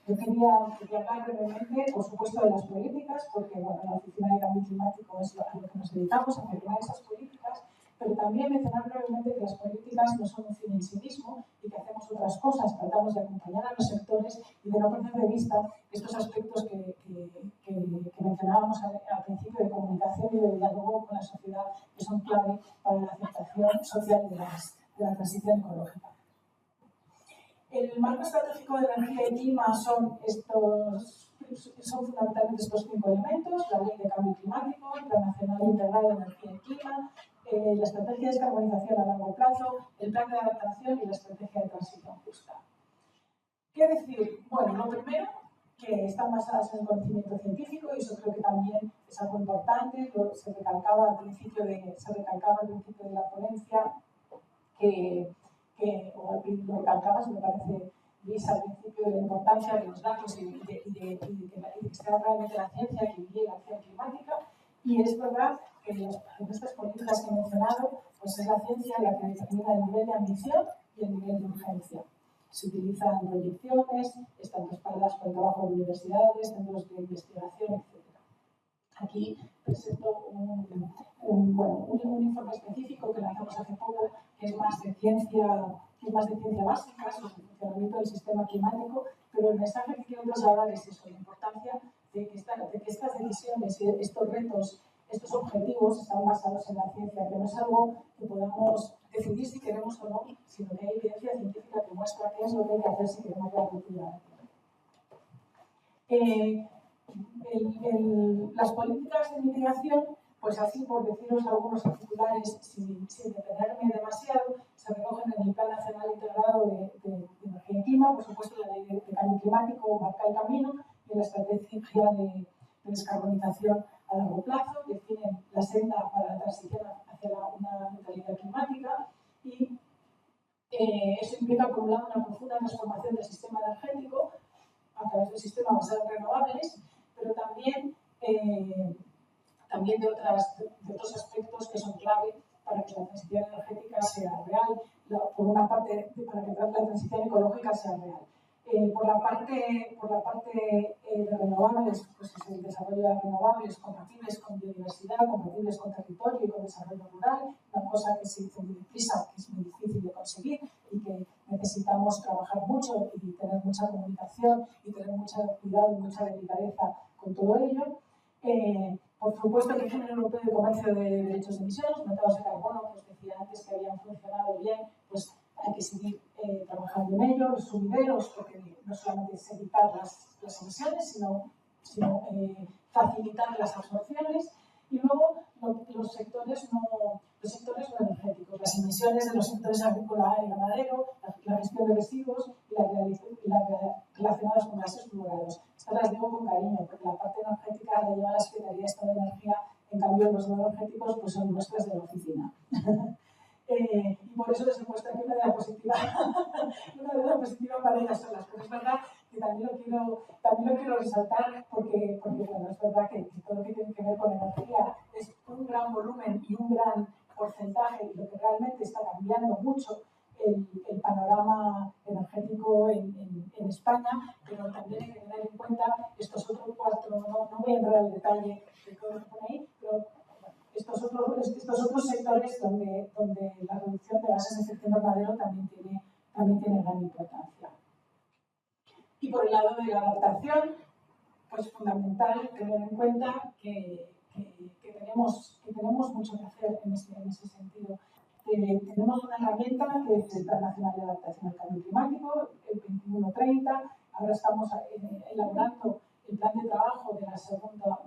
yo quería hablar brevemente, por supuesto, de las políticas, porque bueno, la Oficina de Cambio Climático es a lo que nos dedicamos, a coordinar esas políticas, pero también mencionar brevemente que las políticas no son un fin en sí mismo y que hacemos otras cosas, tratamos de acompañar a los sectores y de no perder de vista estos aspectos que mencionábamos al principio, de comunicación y de diálogo con la sociedad, que son clave para la aceptación social de la transición ecológica. El marco estratégico de energía y clima son fundamentalmente estos 5 elementos: la ley de cambio climático, el plan nacional integrado de energía y clima, la estrategia de descarbonización a largo plazo, el plan de adaptación y la estrategia de transición justa. ¿Qué decir? Bueno, lo primero que están basadas en el conocimiento científico, y eso creo que también es algo importante. Se recalcaba al principio de la ponencia lo recalcabas, me parece, Luis, al principio, de la importancia de los datos y de que sea realmente la ciencia que guíe la acción climática. Y es verdad que en estas políticas que he mencionado, pues es la ciencia la que determina el nivel de ambición y el nivel de urgencia. Se utilizan proyecciones, están respaldadas por el trabajo de universidades, centros de investigación, etc. Aquí presento un informe específico que lanzamos hace poco, que es más de ciencia básica sobre el funcionamiento del sistema climático, pero el mensaje que quiero trasladar es eso, la importancia de que estas decisiones y estos retos, estos objetivos están basados en la ciencia, que no es algo que podamos decidir si queremos o no, sino que hay evidencia científica que muestra qué es lo que hay que hacer si queremos la cultura. Las políticas de mitigación, pues así por deciros algunos titulares sin detenerme demasiado, se recogen en el Plan Nacional Integrado de Energía y Clima, por supuesto la Ley de Cambio Climático marca el camino, y la Estrategia de Descarbonización a largo plazo definen la senda para la transición hacia una neutralidad climática, y eso implica, por un lado, una profunda transformación del sistema energético a través del sistema basado en renovables, pero también de otros aspectos que son clave para que la transición energética sea real, por una parte, para que la transición ecológica sea real. Por la parte de renovables, pues es el desarrollo de renovables compatibles con biodiversidad, compatibles con territorio y con desarrollo rural, una cosa que se dice muy deprisa, que es muy difícil de conseguir y que necesitamos trabajar mucho y tener mucha comunicación y tener mucho cuidado y mucha delicadeza con todo ello. Por supuesto, el régimen europeo de comercio de derechos de emisión, los mercados de carbono, que os decía antes que habían funcionado bien, pues hay que seguir trabajando en ello, los sumideros, porque no solamente es evitar las emisiones, sino facilitar las absorciones. Y luego los sectores no energéticos, las emisiones de los sectores agrícola y ganadero, la gestión de residuos y las relacionadas con gases fluorados. Estas las digo con cariño, porque la parte energética la lleva la Secretaría de Estado de Energía, en cambio los no energéticos pues son nuestras de la oficina. Y por eso les he puesto aquí una diapositiva para ellas solas, pero es verdad que también lo quiero resaltar porque bueno, es verdad que todo lo que tiene que ver con energía es un gran volumen y un gran porcentaje, y lo que realmente está cambiando mucho el panorama energético en España, pero también hay que tener en cuenta estos otros cuatro, no voy a entrar al detalle de todo lo que pone ahí, pero estos otros sectores donde la reducción de gases de efecto invernadero también tiene gran importancia. Y por el lado de la adaptación, pues fundamental tener en cuenta que tenemos mucho que hacer en ese sentido. Tenemos una herramienta que es el Plan Nacional de Adaptación al Cambio Climático, el 2130. Ahora estamos elaborando el plan de trabajo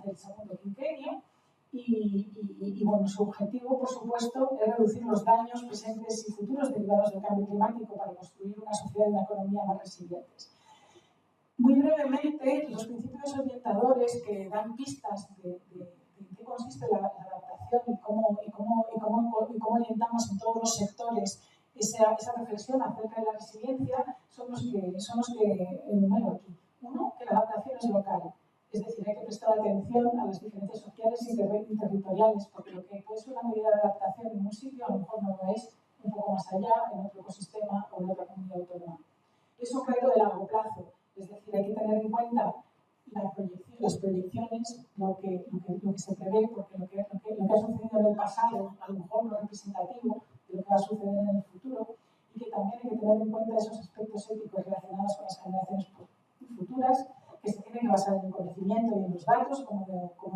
del segundo quinquenio. Y bueno, su objetivo, por supuesto, es reducir los daños presentes y futuros derivados del cambio climático para construir una sociedad y una economía más resilientes. Muy brevemente, los principios orientadores que dan pistas de en qué consiste la adaptación y cómo orientamos en todos los sectores esa reflexión acerca de la resiliencia son los que enumero aquí. Uno, que la adaptación es local. Es decir, hay que prestar atención a las diferencias sociales y territoriales, porque lo que puede ser una medida de adaptación en un sitio, a lo mejor no lo es un poco más allá, en otro ecosistema o en otra comunidad autónoma. Es un reto de largo plazo, es decir, hay que tener en cuenta las proyecciones, lo que se prevé, porque lo que ha sucedido en el pasado a lo mejor no es representativo de lo que va a suceder en el futuro, y que también hay que tener en cuenta esos aspectos éticos relacionados con las generaciones futuras, que se tienen que basar en el conocimiento y en los datos, como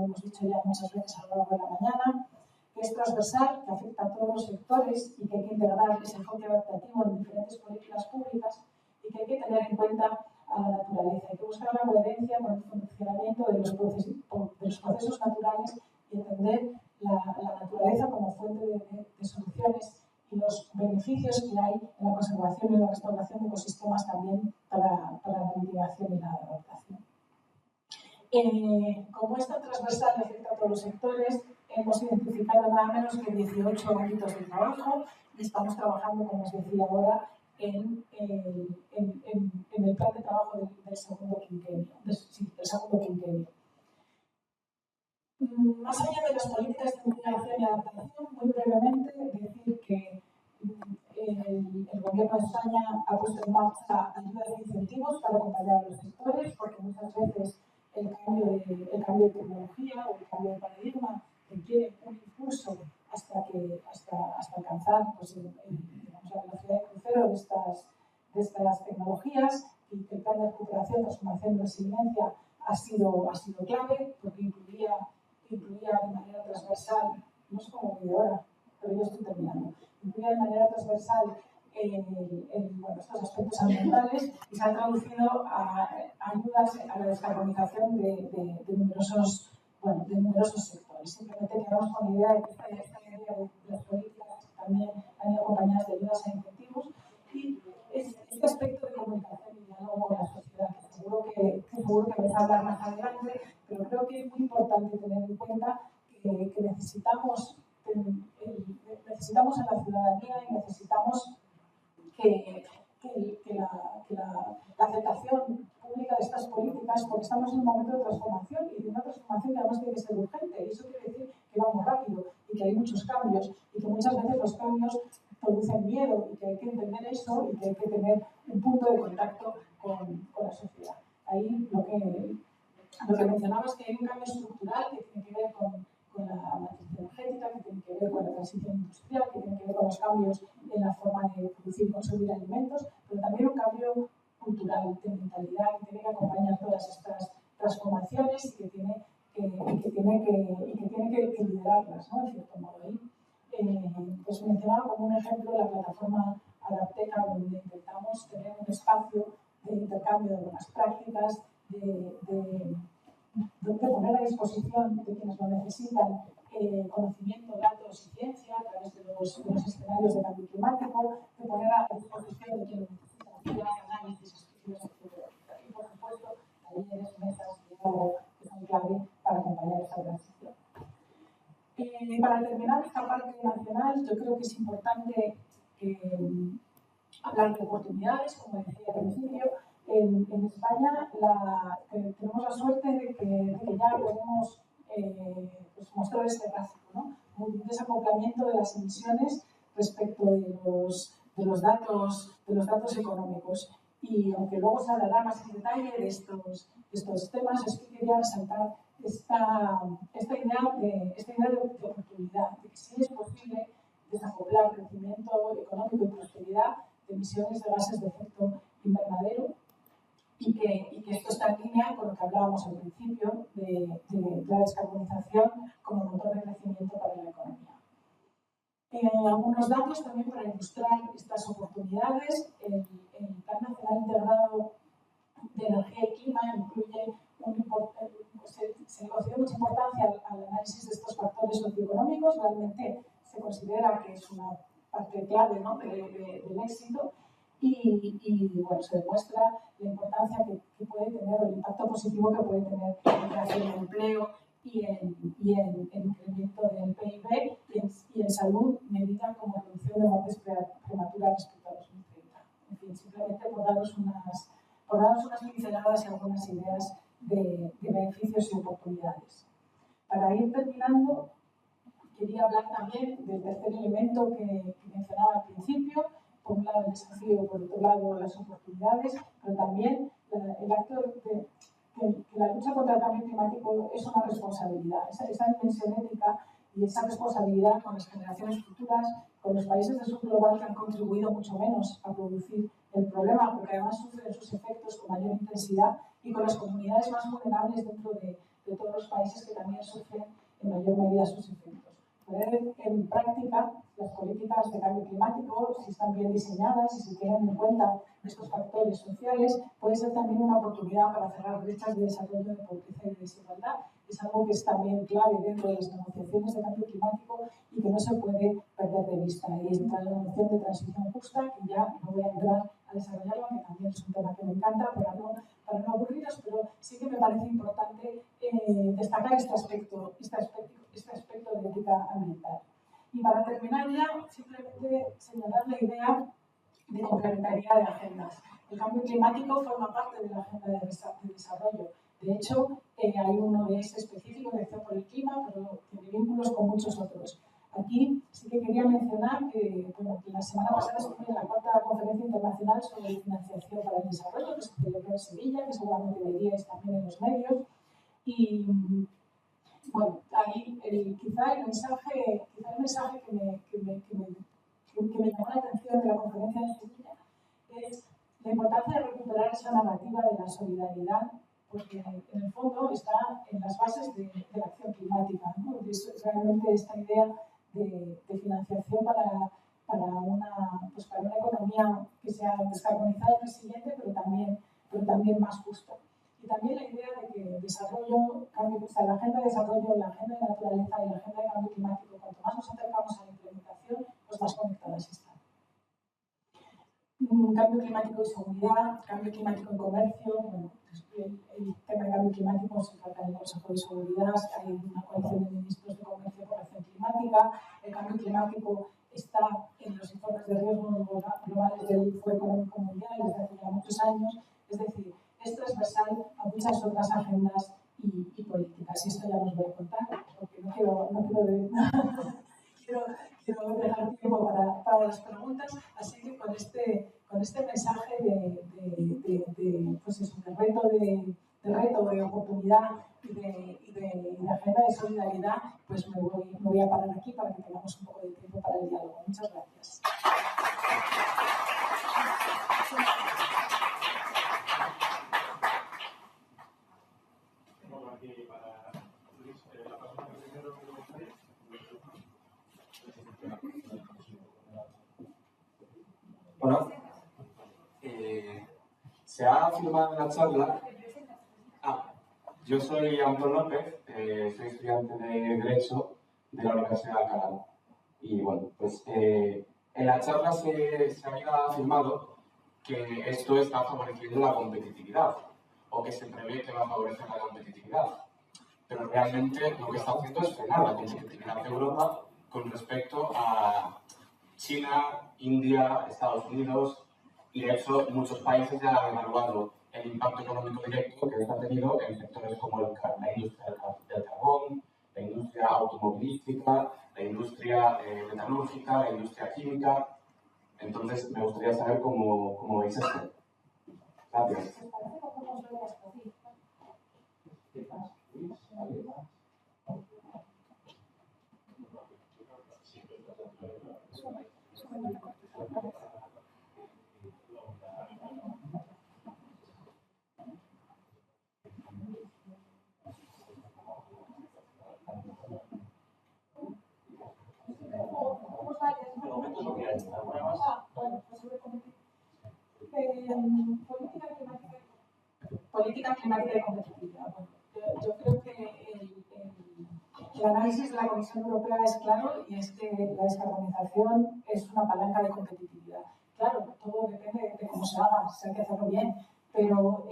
hemos dicho ya muchas veces a lo largo de la mañana, que es transversal, que afecta a todos los sectores y que hay que integrar ese enfoque adaptativo en diferentes políticas públicas, y que hay que tener en cuenta a la naturaleza. Hay que buscar la coherencia con el funcionamiento de los procesos naturales y entender la naturaleza como fuente de soluciones y los beneficios que hay en la conservación y la restauración de ecosistemas también para la mitigación y la adaptación. Como esta transversal afecta a todos los sectores, hemos identificado nada menos que 18 ámbitos de trabajo y estamos trabajando, como os decía ahora, en el plan de trabajo del segundo quinquenio. Más allá de las políticas de migración y adaptación, muy brevemente decir que el Gobierno de España ha puesto en marcha ayudas e incentivos para acompañar a los sectores, porque muchas veces el cambio de tecnología o el cambio de paradigma requiere un impulso hasta alcanzar pues, la velocidad de crucero de estas tecnologías, y que el plan de recuperación, transformación y resiliencia ha sido clave, porque incluía de manera transversal, no sé cómo voy ahora, pero yo estoy terminando, incluía de manera transversal estos aspectos ambientales y se han traducido a ayudas a la descarbonización de numerosos sectores. Simplemente quedamos con la idea de que esta idea de las políticas también han ido acompañadas de ayudas e incentivos, y este aspecto de comunicación y diálogo con la sociedad, que seguro que vais a hablar más adelante, pero creo que es muy importante tener en cuenta que necesitamos a la ciudadanía y necesitamos que la aceptación pública de estas políticas, porque estamos en un momento de transformación y de una transformación que además tiene que ser urgente, y eso quiere decir que vamos rápido y que hay muchos cambios y que muchas veces los cambios producen miedo y que hay que entender eso y que hay que tener un punto de contacto con la sociedad. Ahí lo que mencionaba es que hay un cambio estructural que tiene que ver con la matriz energética, que tiene que ver con la transición industrial, que tiene que ver con los cambios en la forma de producir y consumir alimentos, pero también un cambio cultural, de mentalidad, que tiene que acompañar todas estas transformaciones y que tiene que liderarlas, ¿no? En cierto modo. Ahí, pues mencionaba como un ejemplo la plataforma Adapteca, donde intentamos tener un espacio de intercambio de buenas prácticas, de poner a disposición de quienes lo necesitan conocimiento, datos y ciencia a través de los escenarios de cambio climático, de poner a disposición de quienes necesitan análisis, estudios, etc. Y, por supuesto, talleres, mesas, diálogo, que son clave para acompañar esta transición. Para terminar esta parte nacional, yo creo que es importante hablar de oportunidades, como decía al principio. En España tenemos la suerte de que ya podemos mostrar este gráfico, ¿no? Un desacoplamiento de las emisiones respecto de los datos económicos. Y aunque luego se hablará más en detalle de estos temas, es que quería resaltar esta idea de oportunidad, de que sí es posible desacoplar crecimiento económico y prosperidad de emisiones de gases de efecto invernadero, y que esto está en línea con lo que hablábamos al principio de la descarbonización como motor de crecimiento para la economía. Algunos datos también para ilustrar estas oportunidades. El Plan Nacional Integrado de Energía y Clima incluye se le concede mucha importancia al análisis de estos factores socioeconómicos. Realmente se considera que es una parte clave, ¿no?, del éxito. Y bueno, se demuestra la importancia que puede tener, el impacto positivo que puede tener en creación de empleo y en incremento del PIB y en salud, medida como reducción de muertes prematuras respecto a 2030. En fin, simplemente por daros unas pinceladas y algunas ideas de beneficios y oportunidades. Para ir terminando, quería hablar también del tercer elemento que mencionaba al principio. Por un lado el desafío, por otro lado las oportunidades, pero también el acto de que la lucha contra el cambio climático es una responsabilidad, esa dimensión ética y esa responsabilidad con las generaciones futuras, con los países del sur global que han contribuido mucho menos a producir el problema, porque además sufren sus efectos con mayor intensidad, y con las comunidades más vulnerables dentro de todos los países que también sufren en mayor medida sus efectos. Poner en práctica las políticas de cambio climático, si están bien diseñadas y si tienen en cuenta estos factores sociales, puede ser también una oportunidad para cerrar brechas de desarrollo, de pobreza y de desigualdad. Es algo que es también clave dentro de las negociaciones de cambio climático y que no se puede perder de vista. Ahí está la noción de transición justa, que ya no voy a entrar desarrollarlo, que también es un tema que me encanta, para no aburriros, pero sí que me parece importante destacar este aspecto de ética ambiental. Y para terminar ya, simplemente señalar la idea de complementariedad de agendas. El cambio climático forma parte de la agenda de desarrollo. De hecho, hay un ODS específico de acción por el clima, pero tiene vínculos con muchos otros. Aquí sí que quería mencionar que, bueno, la semana pasada estuve en la 4ª Conferencia Internacional sobre Financiación para el Desarrollo, que se celebró en Sevilla, que seguramente veríais también en los medios. Y, bueno, ahí quizá el mensaje que me llamó la atención de la conferencia de Sevilla es la importancia de recuperar esa narrativa de la solidaridad, porque en el fondo está en las bases de la acción climática, ¿no? Es realmente esta idea de financiación para una economía que sea descarbonizada y resiliente, pero también más justa. Y también la idea de que el desarrollo, la agenda de desarrollo, la agenda de naturaleza y la agenda de cambio climático, cuanto más nos acercamos a la implementación, pues más conectadas están. Cambio climático y seguridad, cambio climático y comercio. Bueno, el tema de cambio climático se trata en el Consejo de Seguridad, hay una coalición de ministros de comercio por acción climática. El cambio climático está en los informes de riesgos globales del Foro Económico Mundial desde hace ya muchos años. Es decir, es transversal a muchas otras agendas y políticas. Y esto ya os voy a contar, porque quiero dejar tiempo para las preguntas, así que con este mensaje de reto, de oportunidad y de agenda de solidaridad, pues me voy a parar aquí para que tengamos un poco de tiempo para el diálogo. Muchas gracias. Bueno, se ha firmado una charla. Yo soy Antón López, soy estudiante de Derecho de la Universidad de Alcalá. Y bueno, pues en la charla se había afirmado que esto está favoreciendo la competitividad, o que se prevé que va a favorecer la competitividad. Pero realmente lo que está haciendo es frenar la competitividad de Europa con respecto a China, India, Estados Unidos, y de hecho muchos países ya han evaluado el impacto económico directo que esto ha tenido en sectores como la industria del carbón, la industria automovilística, la industria metalúrgica, la industria química. Entonces me gustaría saber cómo veis esto. Gracias. Política climática y competitividad. Bueno, yo creo que el análisis de la Comisión Europea es claro, y es que la descarbonización es una palanca de competitividad. Claro, todo depende de cómo se haga, si hay que hacerlo bien, pero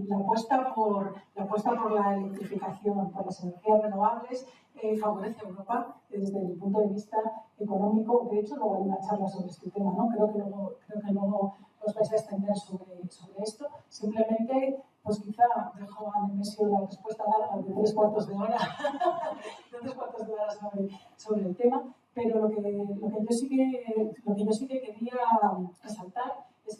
la apuesta por la electrificación, por las energías renovables, favorece a Europa desde el punto de vista económico. De hecho, luego hay una charla sobre este tema, ¿no? Creo que luego os vais a extender sobre esto. Simplemente, pues quizá dejo a Nemesio la respuesta larga de 3/4 de hora, sobre el tema, pero lo que yo sí que quería resaltar es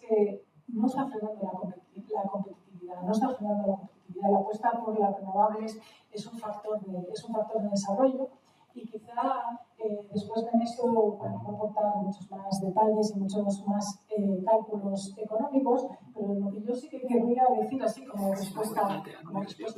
que no está frenando la competitividad, la apuesta por las renovables es un factor de desarrollo, y quizá después Nemesio va a aportar muchos más detalles y muchos más cálculos económicos, pero lo que yo sí que querría decir así como respuesta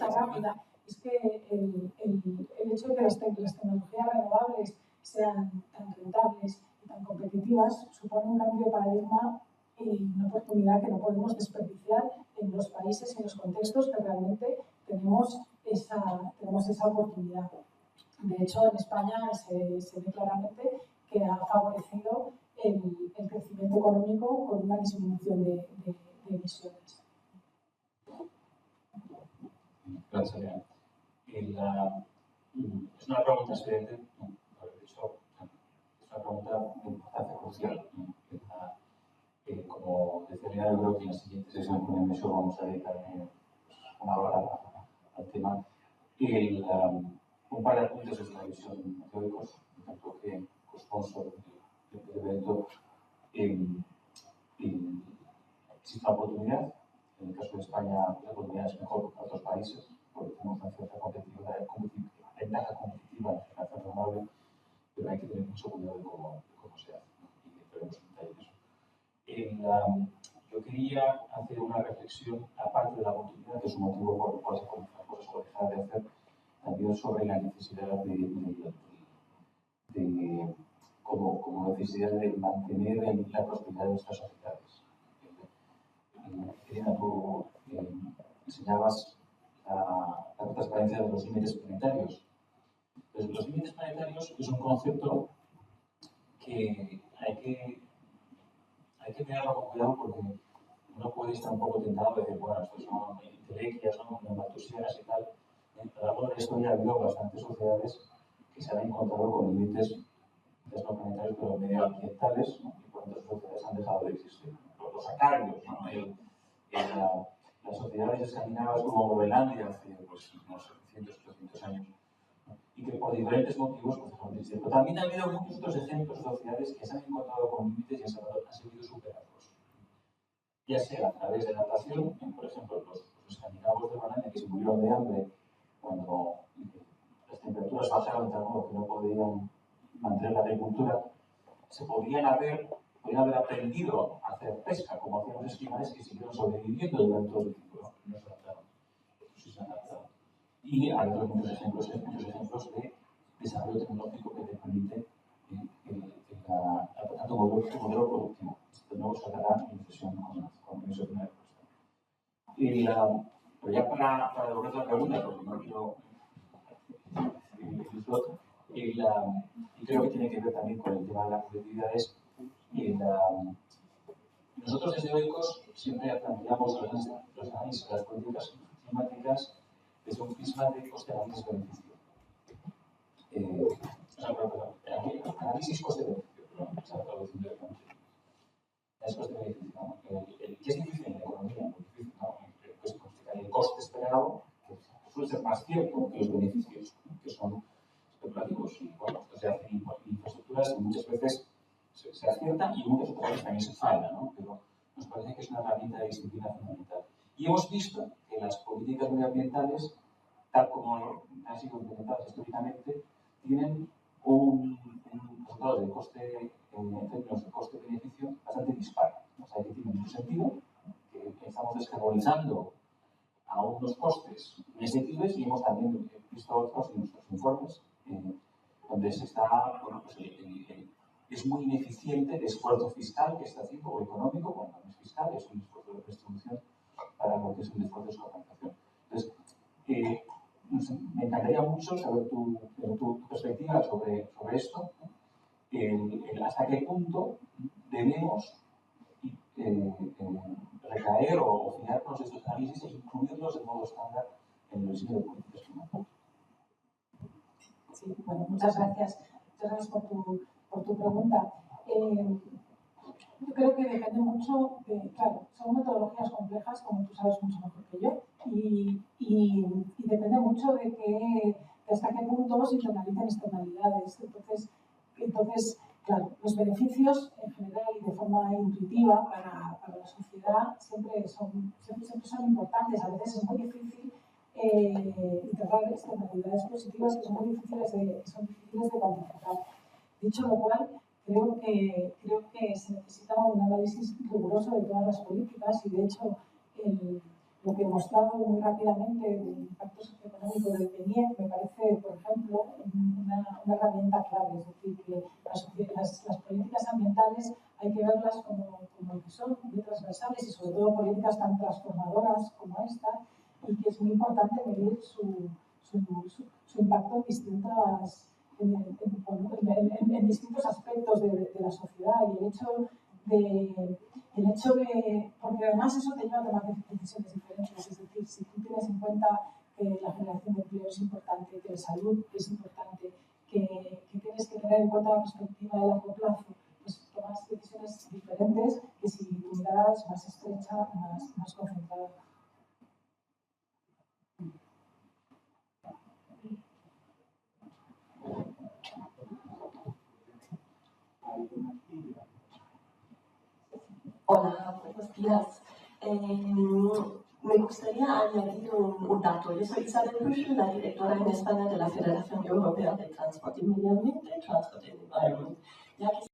rápida es que el hecho de que las tecnologías renovables sean tan rentables y tan competitivas supone un cambio de paradigma y una oportunidad que no podemos desperdiciar en los países y en los contextos que realmente tenemos esa oportunidad. De hecho, en España se ve claramente que ha favorecido el crecimiento económico con una disminución de emisiones. Gracias, Adrián. Es una pregunta excelente, de hecho, es una pregunta de importancia crucial. Como decía Elena, yo creo que en la siguiente sesión con el MESO vamos a dedicar una hora al tema. Un par de apuntes desde la visión teóricos, tanto que co-sponsor del evento. Existe una oportunidad. En el caso de España, la oportunidad es mejor que en otros países, porque tenemos una cierta ventaja competitiva en la generación renovable, pero hay que tener mucho cuidado de cómo se hace, ¿no? Y entraremos en detalle de eso. Yo quería hacer una reflexión, aparte de la oportunidad, que es un motivo por el cual se pueden hacer cosas o dejar de hacer, también sobre la necesidad como necesidad de mantener la prosperidad de nuestras sociedades. Elena, tú enseñabas la transparencia de los límites planetarios. Entonces, los límites planetarios es un concepto que hay que mirarlo con cuidado porque uno puede estar un poco tentado de decir, bueno, estos son intelequias, ¿no? Maltusianas y tal. A lo largo de la historia ha habido bastantes sociedades que se han encontrado con límites no planetarios, pero medioambientales, ¿no? Y por otras sociedades han dejado de existir. Los acarios, ¿no? Las sociedades escandinavas como Groenlandia hace pues, unos 700 o 800 años, ¿no? Y que por diferentes motivos pues, dejaron de existir. Pero también ha habido muchos otros ejemplos de sociedades que se han encontrado con límites y han sabido superarlos. Ya sea a través de adaptación, por ejemplo, los escandinavos de Groenlandia que se murieron de hambre cuando las temperaturas bajaron tal modo que no podían mantener la agricultura, se podrían haber aprendido a hacer pesca, como hacían los esquimales que siguieron sobreviviendo durante todo el tiempo. No se adaptaron. Sí se han adaptado. Y hay otros muchos ejemplos de desarrollo tecnológico que te permite tanto modelo productivo. De nuevo se hará en sesión con mi segunda respuesta. Pero ya para devolver la pregunta, porque no quiero y creo que tiene que ver también con el tema de las colectividades. Nosotros desde OICOS siempre planteamos los análisis de las políticas climáticas desde un prisma de coste-análisis-beneficio. Análisis coste-beneficio, perdón, esa traducción directamente. Es coste-beneficio, ¿no? Que es difícil en la economía, muy difícil, ¿no? Pues el coste esperado que suele ser más cierto que los beneficios, ¿no? Que son especulativos. Y bueno, esto se hace en infraestructuras y muchas veces se acierta y muchas otras veces también se falla, ¿no? Pero nos parece que es una herramienta de disciplina fundamental. Y hemos visto que las políticas medioambientales, tal como han sido implementadas históricamente, tienen un resultado de coste, en términos de coste-beneficio, bastante dispar. O sea, que tiene mucho sentido que estamos descarbonizando a unos costes inaccesibles y hemos también visto otros en nuestros informes donde se está, bueno, pues es muy ineficiente el esfuerzo fiscal que está haciendo, o económico, cuando no es fiscal, es un esfuerzo de redistribución para lo que es un esfuerzo de organización. Entonces, me encantaría mucho saber tu perspectiva sobre esto, hasta qué punto debemos recaer o fiarnos de estos análisis e incluirlos de modo estándar en el diseño de políticas climáticas. Sí, bueno, muchas gracias. Muchas gracias por tu pregunta. Yo creo que depende mucho claro, son metodologías complejas, como tú sabes mucho mejor que yo, y depende mucho de hasta qué punto se internalicen externalidades. Entonces, claro, los beneficios en general y de forma intuitiva para la sociedad siempre son importantes. A veces es muy difícil integrar externalidades positivas que son muy difíciles de cuantificar. Dicho lo cual, creo que se necesita un análisis riguroso de todas las políticas y, de hecho, lo que he mostrado muy rápidamente del impacto socioeconómico del PNIE me parece, por ejemplo, una herramienta clave. Es decir, que las políticas ambientales hay que verlas como que son muy transversales y, sobre todo, políticas tan transformadoras como esta, y que es muy importante medir su impacto en distintos aspectos de la sociedad. Y el hecho del hecho de, porque además eso te lleva a tomar decisiones diferentes, es decir, si tú tienes en cuenta que la generación de empleo es importante, que la salud es importante, que tienes que tener en cuenta la perspectiva de largo plazo, pues tomas decisiones diferentes que si tu mirada es más estrecha y más concentrada. Hola, buenos días. Me gustaría añadir un dato. Yo soy Isabel Ruschel, la directora en España de la Federación Europea de Transporte y Medio Ambiente, Transport and Environment. Ya que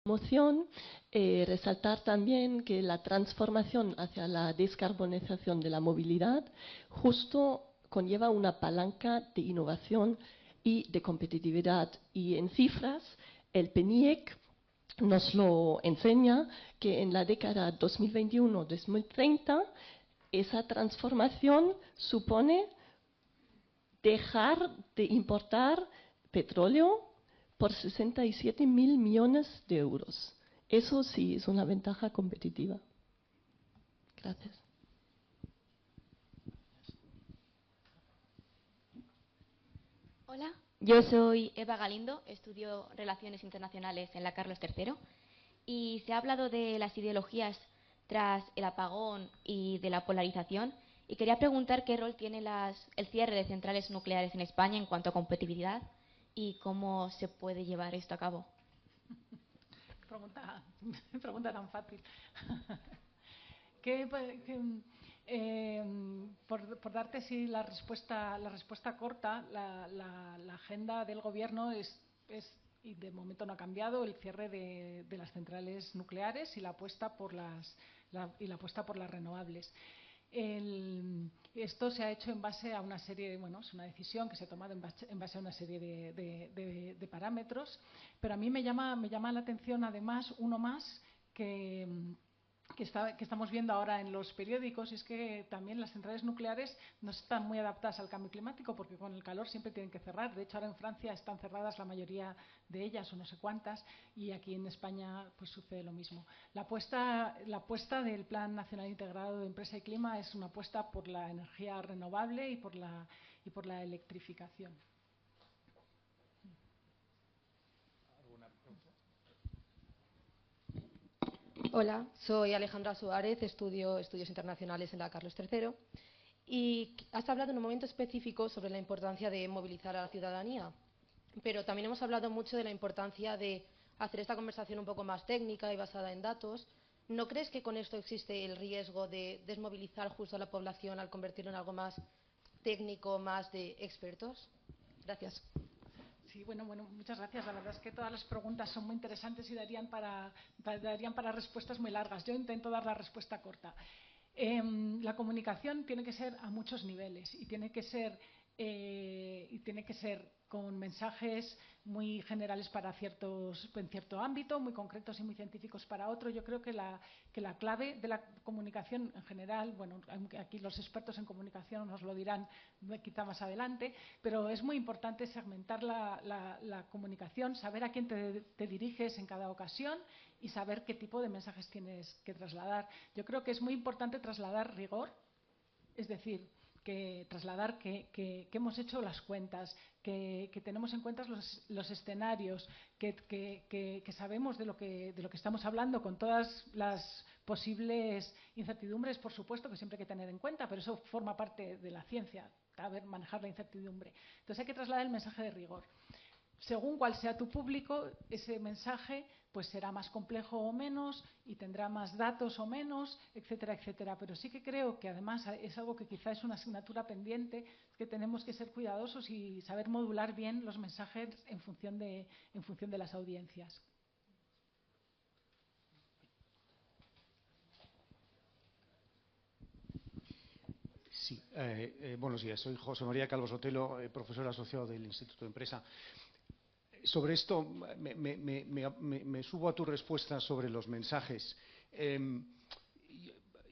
Moción, resaltar también que la transformación hacia la descarbonización de la movilidad justo conlleva una palanca de innovación y de competitividad. Y en cifras, el PNIEC nos lo enseña que en la década 2021-2030 esa transformación supone dejar de importar petróleo por 67.000 millones de euros. Eso sí es una ventaja competitiva. Gracias. Hola, yo soy Eva Galindo, estudio Relaciones Internacionales en la Carlos III y se ha hablado de las ideologías tras el apagón y de la polarización y quería preguntar qué rol tiene el cierre de centrales nucleares en España en cuanto a competitividad y cómo se puede llevar esto a cabo. Pregunta tan fácil. Por darte sí, la respuesta corta, la agenda del Gobierno es y de momento no ha cambiado, el cierre de las centrales nucleares y la apuesta por las renovables. Esto se ha hecho en base a una serie, es una decisión que se ha tomado en base a una serie de parámetros, pero a mí me llama la atención además uno más que estamos viendo ahora en los periódicos, y es que también las centrales nucleares no están muy adaptadas al cambio climático porque con el calor siempre tienen que cerrar. De hecho, ahora en Francia están cerradas la mayoría de ellas o no sé cuántas, y aquí en España pues sucede lo mismo. La apuesta del Plan Nacional Integrado de Empresa y Clima es una apuesta por la energía renovable y por la electrificación. Hola, soy Alejandra Suárez, estudio Estudios Internacionales en la Carlos III y has hablado en un momento específico sobre la importancia de movilizar a la ciudadanía, pero también hemos hablado mucho de la importancia de hacer esta conversación un poco más técnica y basada en datos. ¿No crees que con esto existe el riesgo de desmovilizar justo a la población al convertirlo en algo más técnico, más de expertos? Gracias. Sí, bueno, muchas gracias. La verdad es que todas las preguntas son muy interesantes y darían para respuestas muy largas. Yo intento dar la respuesta corta. La comunicación tiene que ser a muchos niveles y tiene que ser con mensajes muy generales para en cierto ámbito, muy concretos y muy científicos para otro. Yo creo que la clave de la comunicación en general, aquí los expertos en comunicación nos lo dirán quizá más adelante, pero es muy importante segmentar la comunicación, saber a quién te diriges en cada ocasión y saber qué tipo de mensajes tienes que trasladar. Yo creo que es muy importante trasladar rigor, es decir, trasladar que hemos hecho las cuentas, que tenemos en cuenta los escenarios, que sabemos de lo que estamos hablando con todas las posibles incertidumbres, por supuesto, que siempre hay que tener en cuenta, pero eso forma parte de la ciencia, saber manejar la incertidumbre. Entonces hay que trasladar el mensaje de rigor. según cuál sea tu público, ese mensaje pues será más complejo o menos y tendrá más datos o menos, etcétera, etcétera. Pero sí que creo que además es algo que quizá es una asignatura pendiente, que tenemos que ser cuidadosos y saber modular bien los mensajes en función de las audiencias. Sí, buenos días. Soy José María Calvo Sotelo, profesor asociado del Instituto de Empresa. Sobre esto, me subo a tu respuesta sobre los mensajes.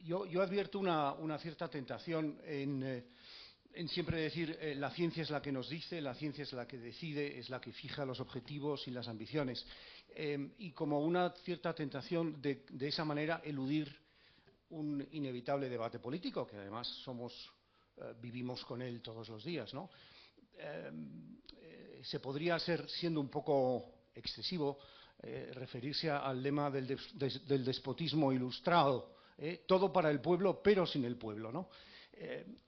Yo advierto una cierta tentación en siempre decir la ciencia es la que nos dice, la ciencia es la que decide, es la que fija los objetivos y las ambiciones. Y como una cierta tentación de esa manera eludir un inevitable debate político, que además vivimos con él todos los días, ¿no? Se podría ser, siendo un poco excesivo, referirse al lema del despotismo ilustrado, todo para el pueblo, pero sin el pueblo, ¿no?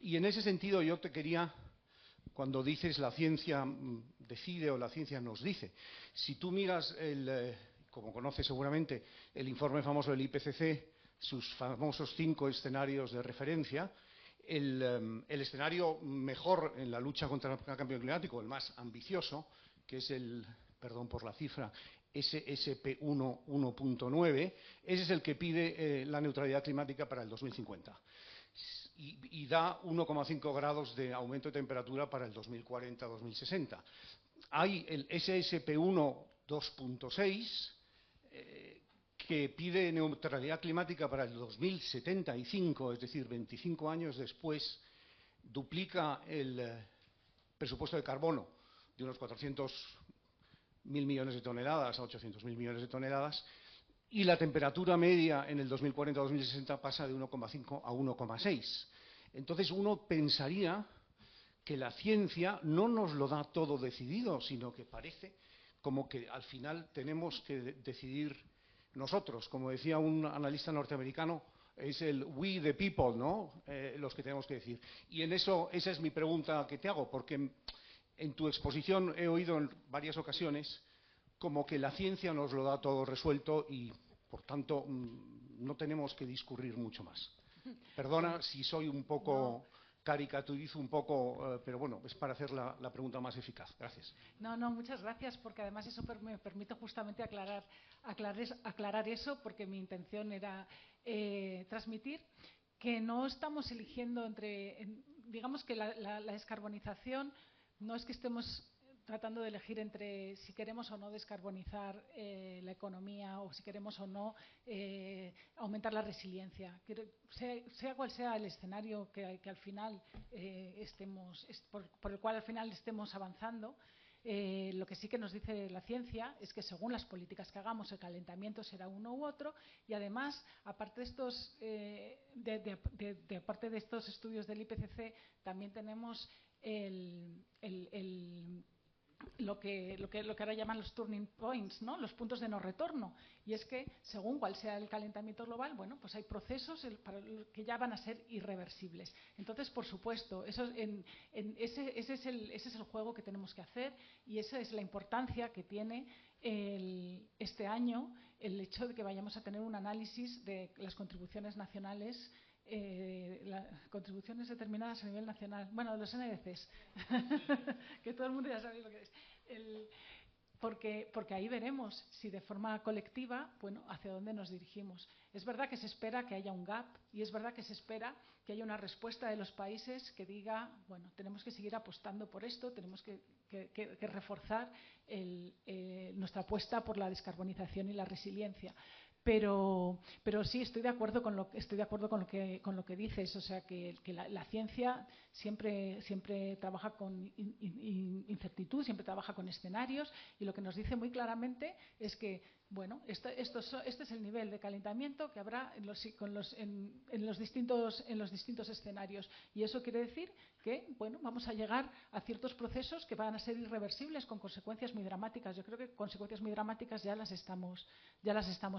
Y en ese sentido yo te quería, cuando dices la ciencia decide o la ciencia nos dice, si tú miras, como conoces seguramente, el informe famoso del IPCC, sus famosos 5 escenarios de referencia, el escenario mejor en la lucha contra el cambio climático, el más ambicioso, que es perdón por la cifra, SSP 1.9, ese es el que pide la neutralidad climática para el 2050 y da 1,5 grados de aumento de temperatura para el 2040-2060. Hay el SSP 1 2.6 que pide neutralidad climática para el 2075, es decir, 25 años después, duplica el presupuesto de carbono de unos 400.000 millones de toneladas a 800.000 millones de toneladas, y la temperatura media en el 2040-2060 pasa de 1,5 a 1,6. Entonces uno pensaría que la ciencia no nos lo da todo decidido, sino que parece como que al final tenemos que decidir nosotros. Como decía un analista norteamericano, es el we the people, ¿no? Los que tenemos que decir. Y en eso, esa es mi pregunta que te hago, porque en tu exposición he oído en varias ocasiones como que la ciencia nos lo da todo resuelto y, por tanto, no tenemos que discurrir mucho más. Perdona si soy un poco... caricaturizo un poco, pero bueno, es para hacer la pregunta más eficaz. Gracias. No, muchas gracias, porque además eso me permite justamente aclarar eso, porque mi intención era transmitir que no estamos eligiendo digamos que la descarbonización no es que estemos tratando de elegir entre si queremos o no descarbonizar la economía o si queremos o no aumentar la resiliencia. Sea cual sea el escenario que al final por el cual al final estemos avanzando, lo que sí que nos dice la ciencia es que según las políticas que hagamos el calentamiento será uno u otro, y además aparte de estos estudios del IPCC también tenemos lo que ahora llaman los turning points, ¿no? Los puntos de no retorno. Y es que, según cuál sea el calentamiento global, bueno, pues hay procesos que ya van a ser irreversibles. Entonces, por supuesto, ese es el juego que tenemos que hacer, y esa es la importancia que tiene este año el hecho de que vayamos a tener un análisis de las contribuciones nacionales, las contribuciones determinadas a nivel nacional, bueno, los NDCs, que todo el mundo ya sabe lo que es, porque ahí veremos si de forma colectiva, bueno, hacia dónde nos dirigimos. Es verdad que se espera que haya un gap, y es verdad que se espera que haya una respuesta de los países que diga, bueno, tenemos que seguir apostando por esto, tenemos que reforzar nuestra apuesta por la descarbonización y la resiliencia. Pero sí estoy de acuerdo con lo que dices, o sea que la ciencia siempre trabaja con incertidumbre, siempre trabaja con escenarios, y lo que nos dice muy claramente es que Bueno, este es el nivel de calentamiento que habrá en los distintos escenarios. Y eso quiere decir que, bueno, vamos a llegar a ciertos procesos que van a ser irreversibles con consecuencias muy dramáticas. Yo creo que consecuencias muy dramáticas ya las estamos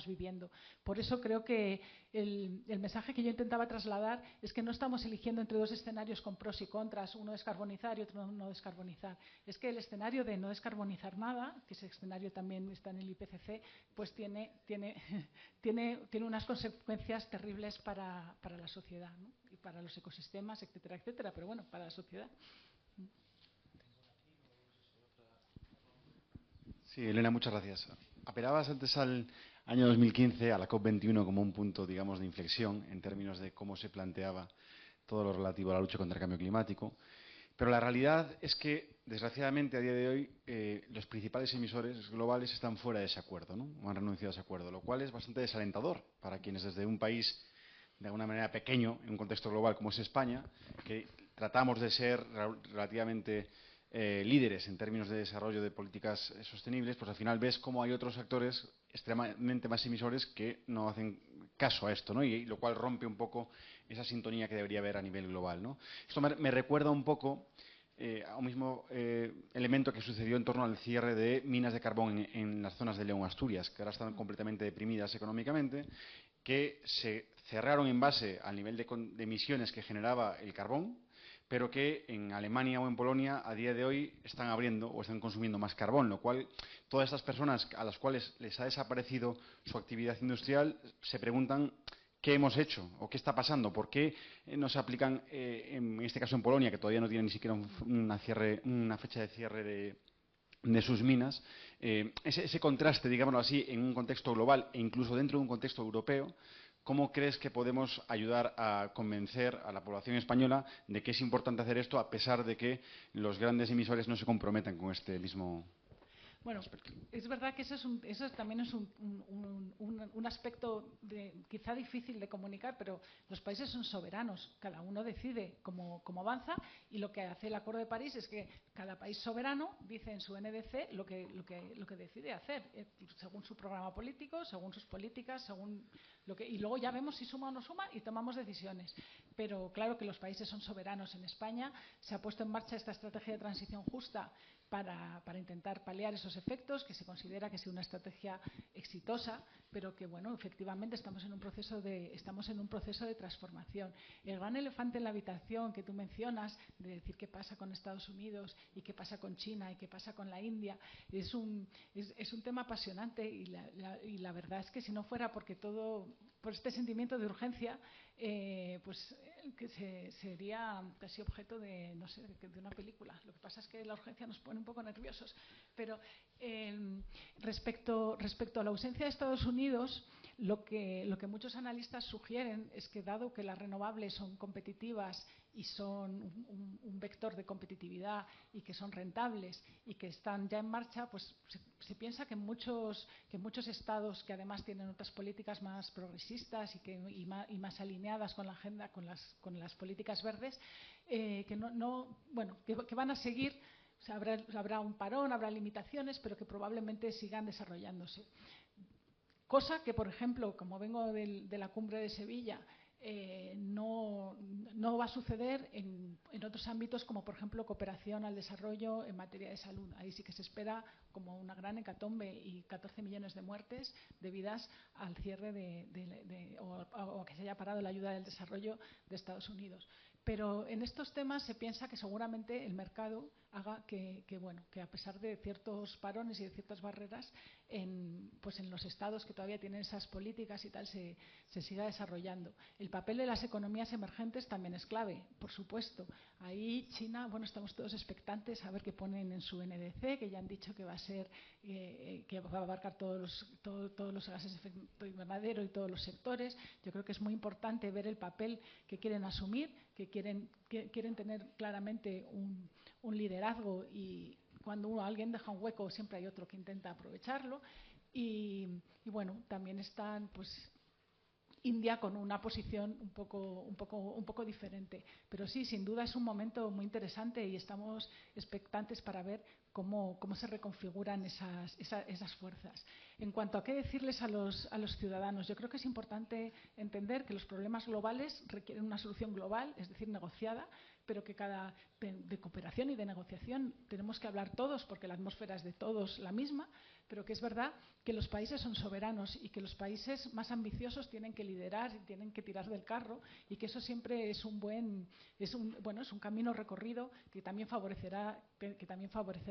viviendo. Por eso creo que el mensaje que yo intentaba trasladar es que no estamos eligiendo entre dos escenarios con pros y contras, uno descarbonizar y otro no descarbonizar. Es que el escenario de no descarbonizar nada, que ese escenario también está en el IPCC, pues tiene unas consecuencias terribles para la sociedad, ¿no? Y para los ecosistemas, etcétera, etcétera, pero bueno, para la sociedad. Sí, Elena, muchas gracias. Apelabas antes al año 2015, a la COP21, como un punto, digamos, de inflexión en términos de cómo se planteaba todo lo relativo a la lucha contra el cambio climático. Pero la realidad es que, desgraciadamente, a día de hoy, los principales emisores globales están fuera de ese acuerdo, ¿no? O han renunciado a ese acuerdo, lo cual es bastante desalentador para quienes desde un país, de alguna manera pequeño, en un contexto global como es España, que tratamos de ser relativamente líderes en términos de desarrollo de políticas sostenibles, pues al final ves cómo hay otros actores extremadamente más emisores que no hacen caso a esto, ¿no? Y lo cual rompe un poco esa sintonía que debería haber a nivel global, ¿no? Esto me recuerda un poco a un mismo elemento que sucedió en torno al cierre de minas de carbón en las zonas de León, Asturias, que ahora están completamente deprimidas económicamente, que se cerraron en base al nivel de emisiones que generaba el carbón, pero que en Alemania o en Polonia a día de hoy están abriendo o están consumiendo más carbón, lo cual todas estas personas a las cuales les ha desaparecido su actividad industrial se preguntan qué hemos hecho o qué está pasando, por qué no se aplican, en este caso en Polonia, que todavía no tiene ni siquiera una fecha de cierre de sus minas, ese contraste, digámoslo así, en un contexto global e incluso dentro de un contexto europeo. ¿Cómo crees que podemos ayudar a convencer a la población española de que es importante hacer esto a pesar de que los grandes emisores no se comprometan con este mismo Bueno, es verdad que eso también es un aspecto quizá difícil de comunicar, pero los países son soberanos, cada uno decide cómo avanza, y lo que hace el Acuerdo de París es que cada país soberano dice en su NDC lo que decide hacer, según su programa político, según sus políticas, y luego ya vemos si suma o no suma y tomamos decisiones. Pero claro que los países son soberanos. En España se ha puesto en marcha esta estrategia de transición justa para intentar paliar esos efectos, que se considera que es una estrategia exitosa, pero que, bueno, efectivamente estamos en un proceso de transformación. El gran elefante en la habitación que tú mencionas, de decir qué pasa con Estados Unidos y qué pasa con China y qué pasa con la India, es un tema apasionante, y la verdad es que si no fuera por este sentimiento de urgencia, pues que sería casi objeto de, no sé, de una película. Lo que pasa es que la urgencia nos pone un poco nerviosos. Pero respecto a la ausencia de Estados Unidos, lo que muchos analistas sugieren es que, dado que las renovables son competitivas y son un vector de competitividad y que son rentables y que están ya en marcha, pues se piensa que muchos estados que además tienen otras políticas más progresistas y más alineadas con la agenda, con las políticas verdes, que van a seguir. O sea, habrá un parón, habrá limitaciones, pero que probablemente sigan desarrollándose. Cosa que, por ejemplo, como vengo de la cumbre de Sevilla, no va a suceder en otros ámbitos, como por ejemplo cooperación al desarrollo en materia de salud. Ahí sí que se espera como una gran hecatombe y 14 millones de muertes debidas al cierre o a que se haya parado la ayuda del desarrollo de Estados Unidos. Pero en estos temas se piensa que seguramente el mercado haga que a pesar de ciertos parones y de ciertas barreras, en los estados que todavía tienen esas políticas y tal, se siga desarrollando. El papel de las economías emergentes también es clave, por supuesto. Ahí China, estamos todos expectantes a ver qué ponen en su NDC, que ya han dicho que va a ser, que va a abarcar todos los gases de efecto invernadero y todos los sectores. Yo creo que es muy importante ver el papel que quieren asumir, que quieren tener claramente un liderazgo, y cuando alguien deja un hueco siempre hay otro que intenta aprovecharlo. Y bueno, también están India con una posición un poco diferente. Pero sí, sin duda es un momento muy interesante y estamos expectantes para ver cómo se reconfiguran esas fuerzas. En cuanto a qué decirles a los ciudadanos, yo creo que es importante entender que los problemas globales requieren una solución global, es decir, negociada, pero que de cooperación y de negociación tenemos que hablar todos, porque la atmósfera es de todos la misma, pero que es verdad que los países son soberanos y que los países más ambiciosos tienen que liderar y tienen que tirar del carro, y que eso siempre es un camino recorrido que también favorecerá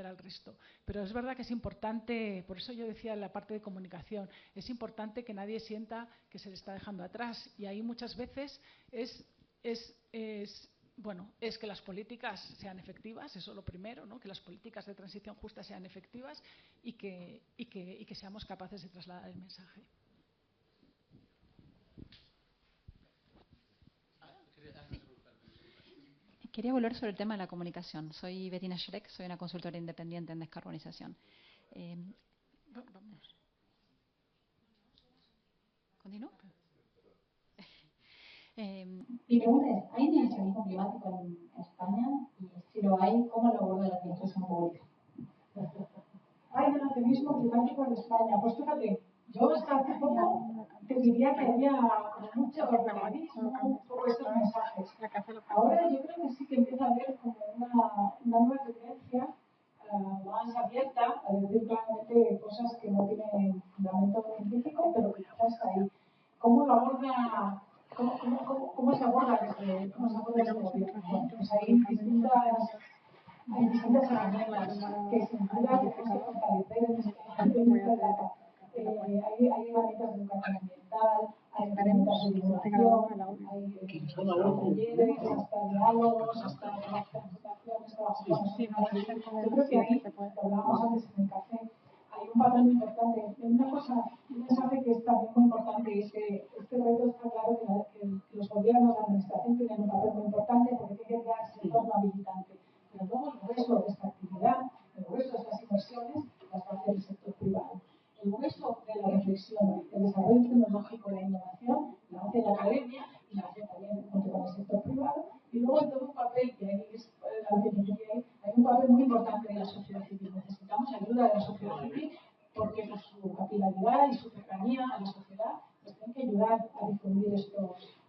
al resto. Pero es verdad que es importante, por eso yo decía en la parte de comunicación, es importante que nadie sienta que se le está dejando atrás, y ahí muchas veces es que las políticas sean efectivas, eso es lo primero, ¿no? Que las políticas de transición justa sean efectivas y que seamos capaces de trasladar el mensaje. Quería volver sobre el tema de la comunicación. Soy Bettina Schreck, soy una consultora independiente en descarbonización. ¿Continúo? Mi pregunta es, ¿hay negacionismo climático en España? Y si lo hay, ¿cómo lo aborda la administración pública? Hay negacionismo climático en España. Pues fíjate, yo hasta hace poco te diría que había mucho corporativismo, un poco estos mensajes. Ahora yo creo que sí que empieza a haber como una nueva tendencia más abierta a decir claramente cosas que no tienen fundamento científico, pero que ya está ahí. ¿Cómo lo aborda? ¿Cómo se aborda este gobierno? Bueno, pues hay distintas herramientas que sin duda tenemos que fortalecer en esta etapa. Hay herramientas de educación ambiental, hay herramientas de divulgación, hay talleres, hasta diálogos, hasta presentaciones, trabajos con los. Yo creo que ahí, que hablábamos antes en el café, hay un papel muy importante. Un mensaje que es también muy importante, es que este reto está claro que los gobiernos, la administración tienen un papel muy importante porque tienen que crear ese entorno habilitante. Pero luego el grueso de esta actividad, el grueso de estas inversiones, las va a hacer el sector privado. El grueso de la reflexión, el desarrollo tecnológico, la innovación, la hace la academia y la hace también junto con el sector privado. Y luego hay todo un papel, que ahí es la que hay un papel muy importante de la sociedad civil. Necesitamos ayuda de la sociedad civil porque por su capilaridad y su cercanía a la sociedad nos tienen que ayudar a difundir estos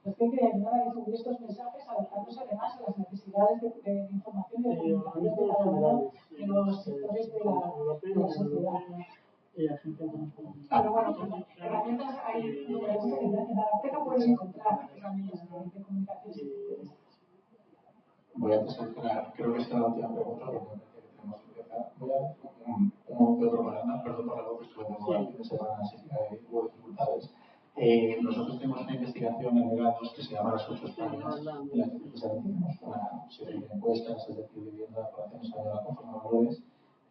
mensajes, adaptándose además a las necesidades de información y de comunicación de cada uno de los sectores de la sociedad. Pero bueno, herramientas hay numerosas. En la Arteca puedes encontrar herramientas de comunicación. Voy a empezar, creo que esta es la última pregunta, porque tenemos que empezar. Voy a hacer un momento de propaganda, perdón por la voz, estuve muy mal el fin de semana, así que hubo dificultades. Nosotros tenemos una investigación en Legados que se llama Las 8 Españas, en la que precisamente tenemos una serie de encuestas, es decir, viviendo la población española conforme a valores,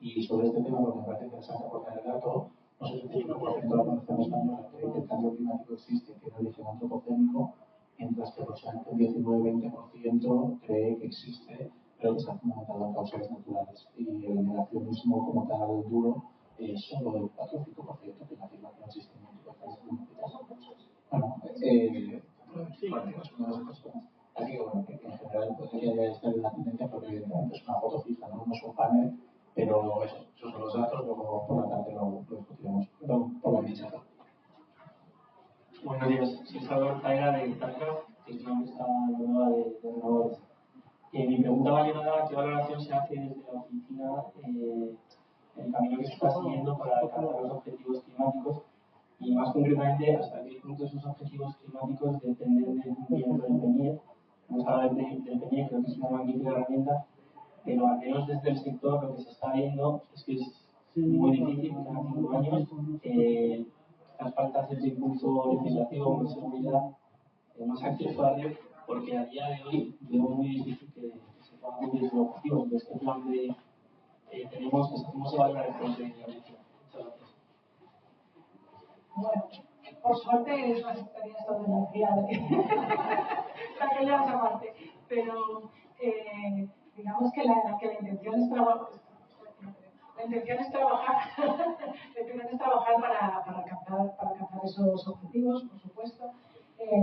y sobre este tema, porque me parece interesante aportar el dato, un 75% de la población española cree que el cambio climático existe y tiene origen antropogénico, mientras que aproximadamente un 19-20% cree que existe, pero que está fundamentado en causas naturales. Y el negacionismo como tal duro es solo del 4 o 5% que afirma que no existen modificaciones climáticas. Bueno, es una de las personas. Así que bueno, que en general podría estar en la tendencia porque evidentemente es una foto fija, no es un panel, pero esos son los datos, luego por la tarde lo discutiremos. Perdón por la minchada. Buenos días, soy Salvador Zaira de Itaca, que es una empresa nueva de renovables. Mi pregunta va ligada a qué valoración se hace desde la oficina el camino que se está siguiendo para alcanzar los objetivos climáticos y más concretamente hasta qué punto esos objetivos climáticos dependen del cumplimiento del PNIE. Hemos hablado del PNIE, creo que es una magnífica herramienta, pero al menos desde el sector lo que se está viendo es que es muy difícil cada 5 años. Las falta cierto impulso legislativo, más seguridad, más acceso a la red, porque a día de hoy veo muy difícil que se puedan cumplir los objetivos. Entonces, ¿qué plan de tenemos? ¿Cómo se evalúa el proceso de violencia? Muchas gracias. Bueno, por suerte es la Secretaría de Estado de Energía la que lleva esa parte, pero digamos que la intención es trabajar. La intención es trabajar para alcanzar esos objetivos, por supuesto.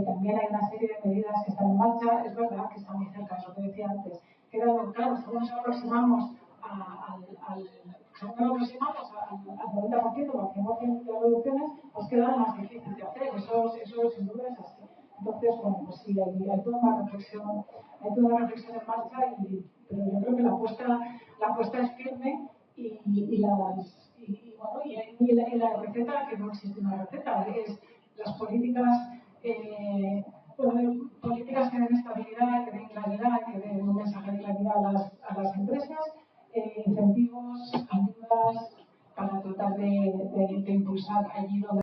también hay una serie de medidas que están en marcha. Es verdad que está muy cerca, es lo que decía antes. Claro, según nos aproximamos al 90% o al 100% de las reducciones, pues queda más difícil de hacer. Eso sin duda es así. Entonces, bueno, pues sí, hay toda una reflexión en marcha, pero yo creo que la apuesta es firme y la receta, que no existe una receta, es las políticas, políticas que den estabilidad, que den claridad, que den un mensaje de claridad a las empresas, incentivos, ayudas para tratar de impulsar allí donde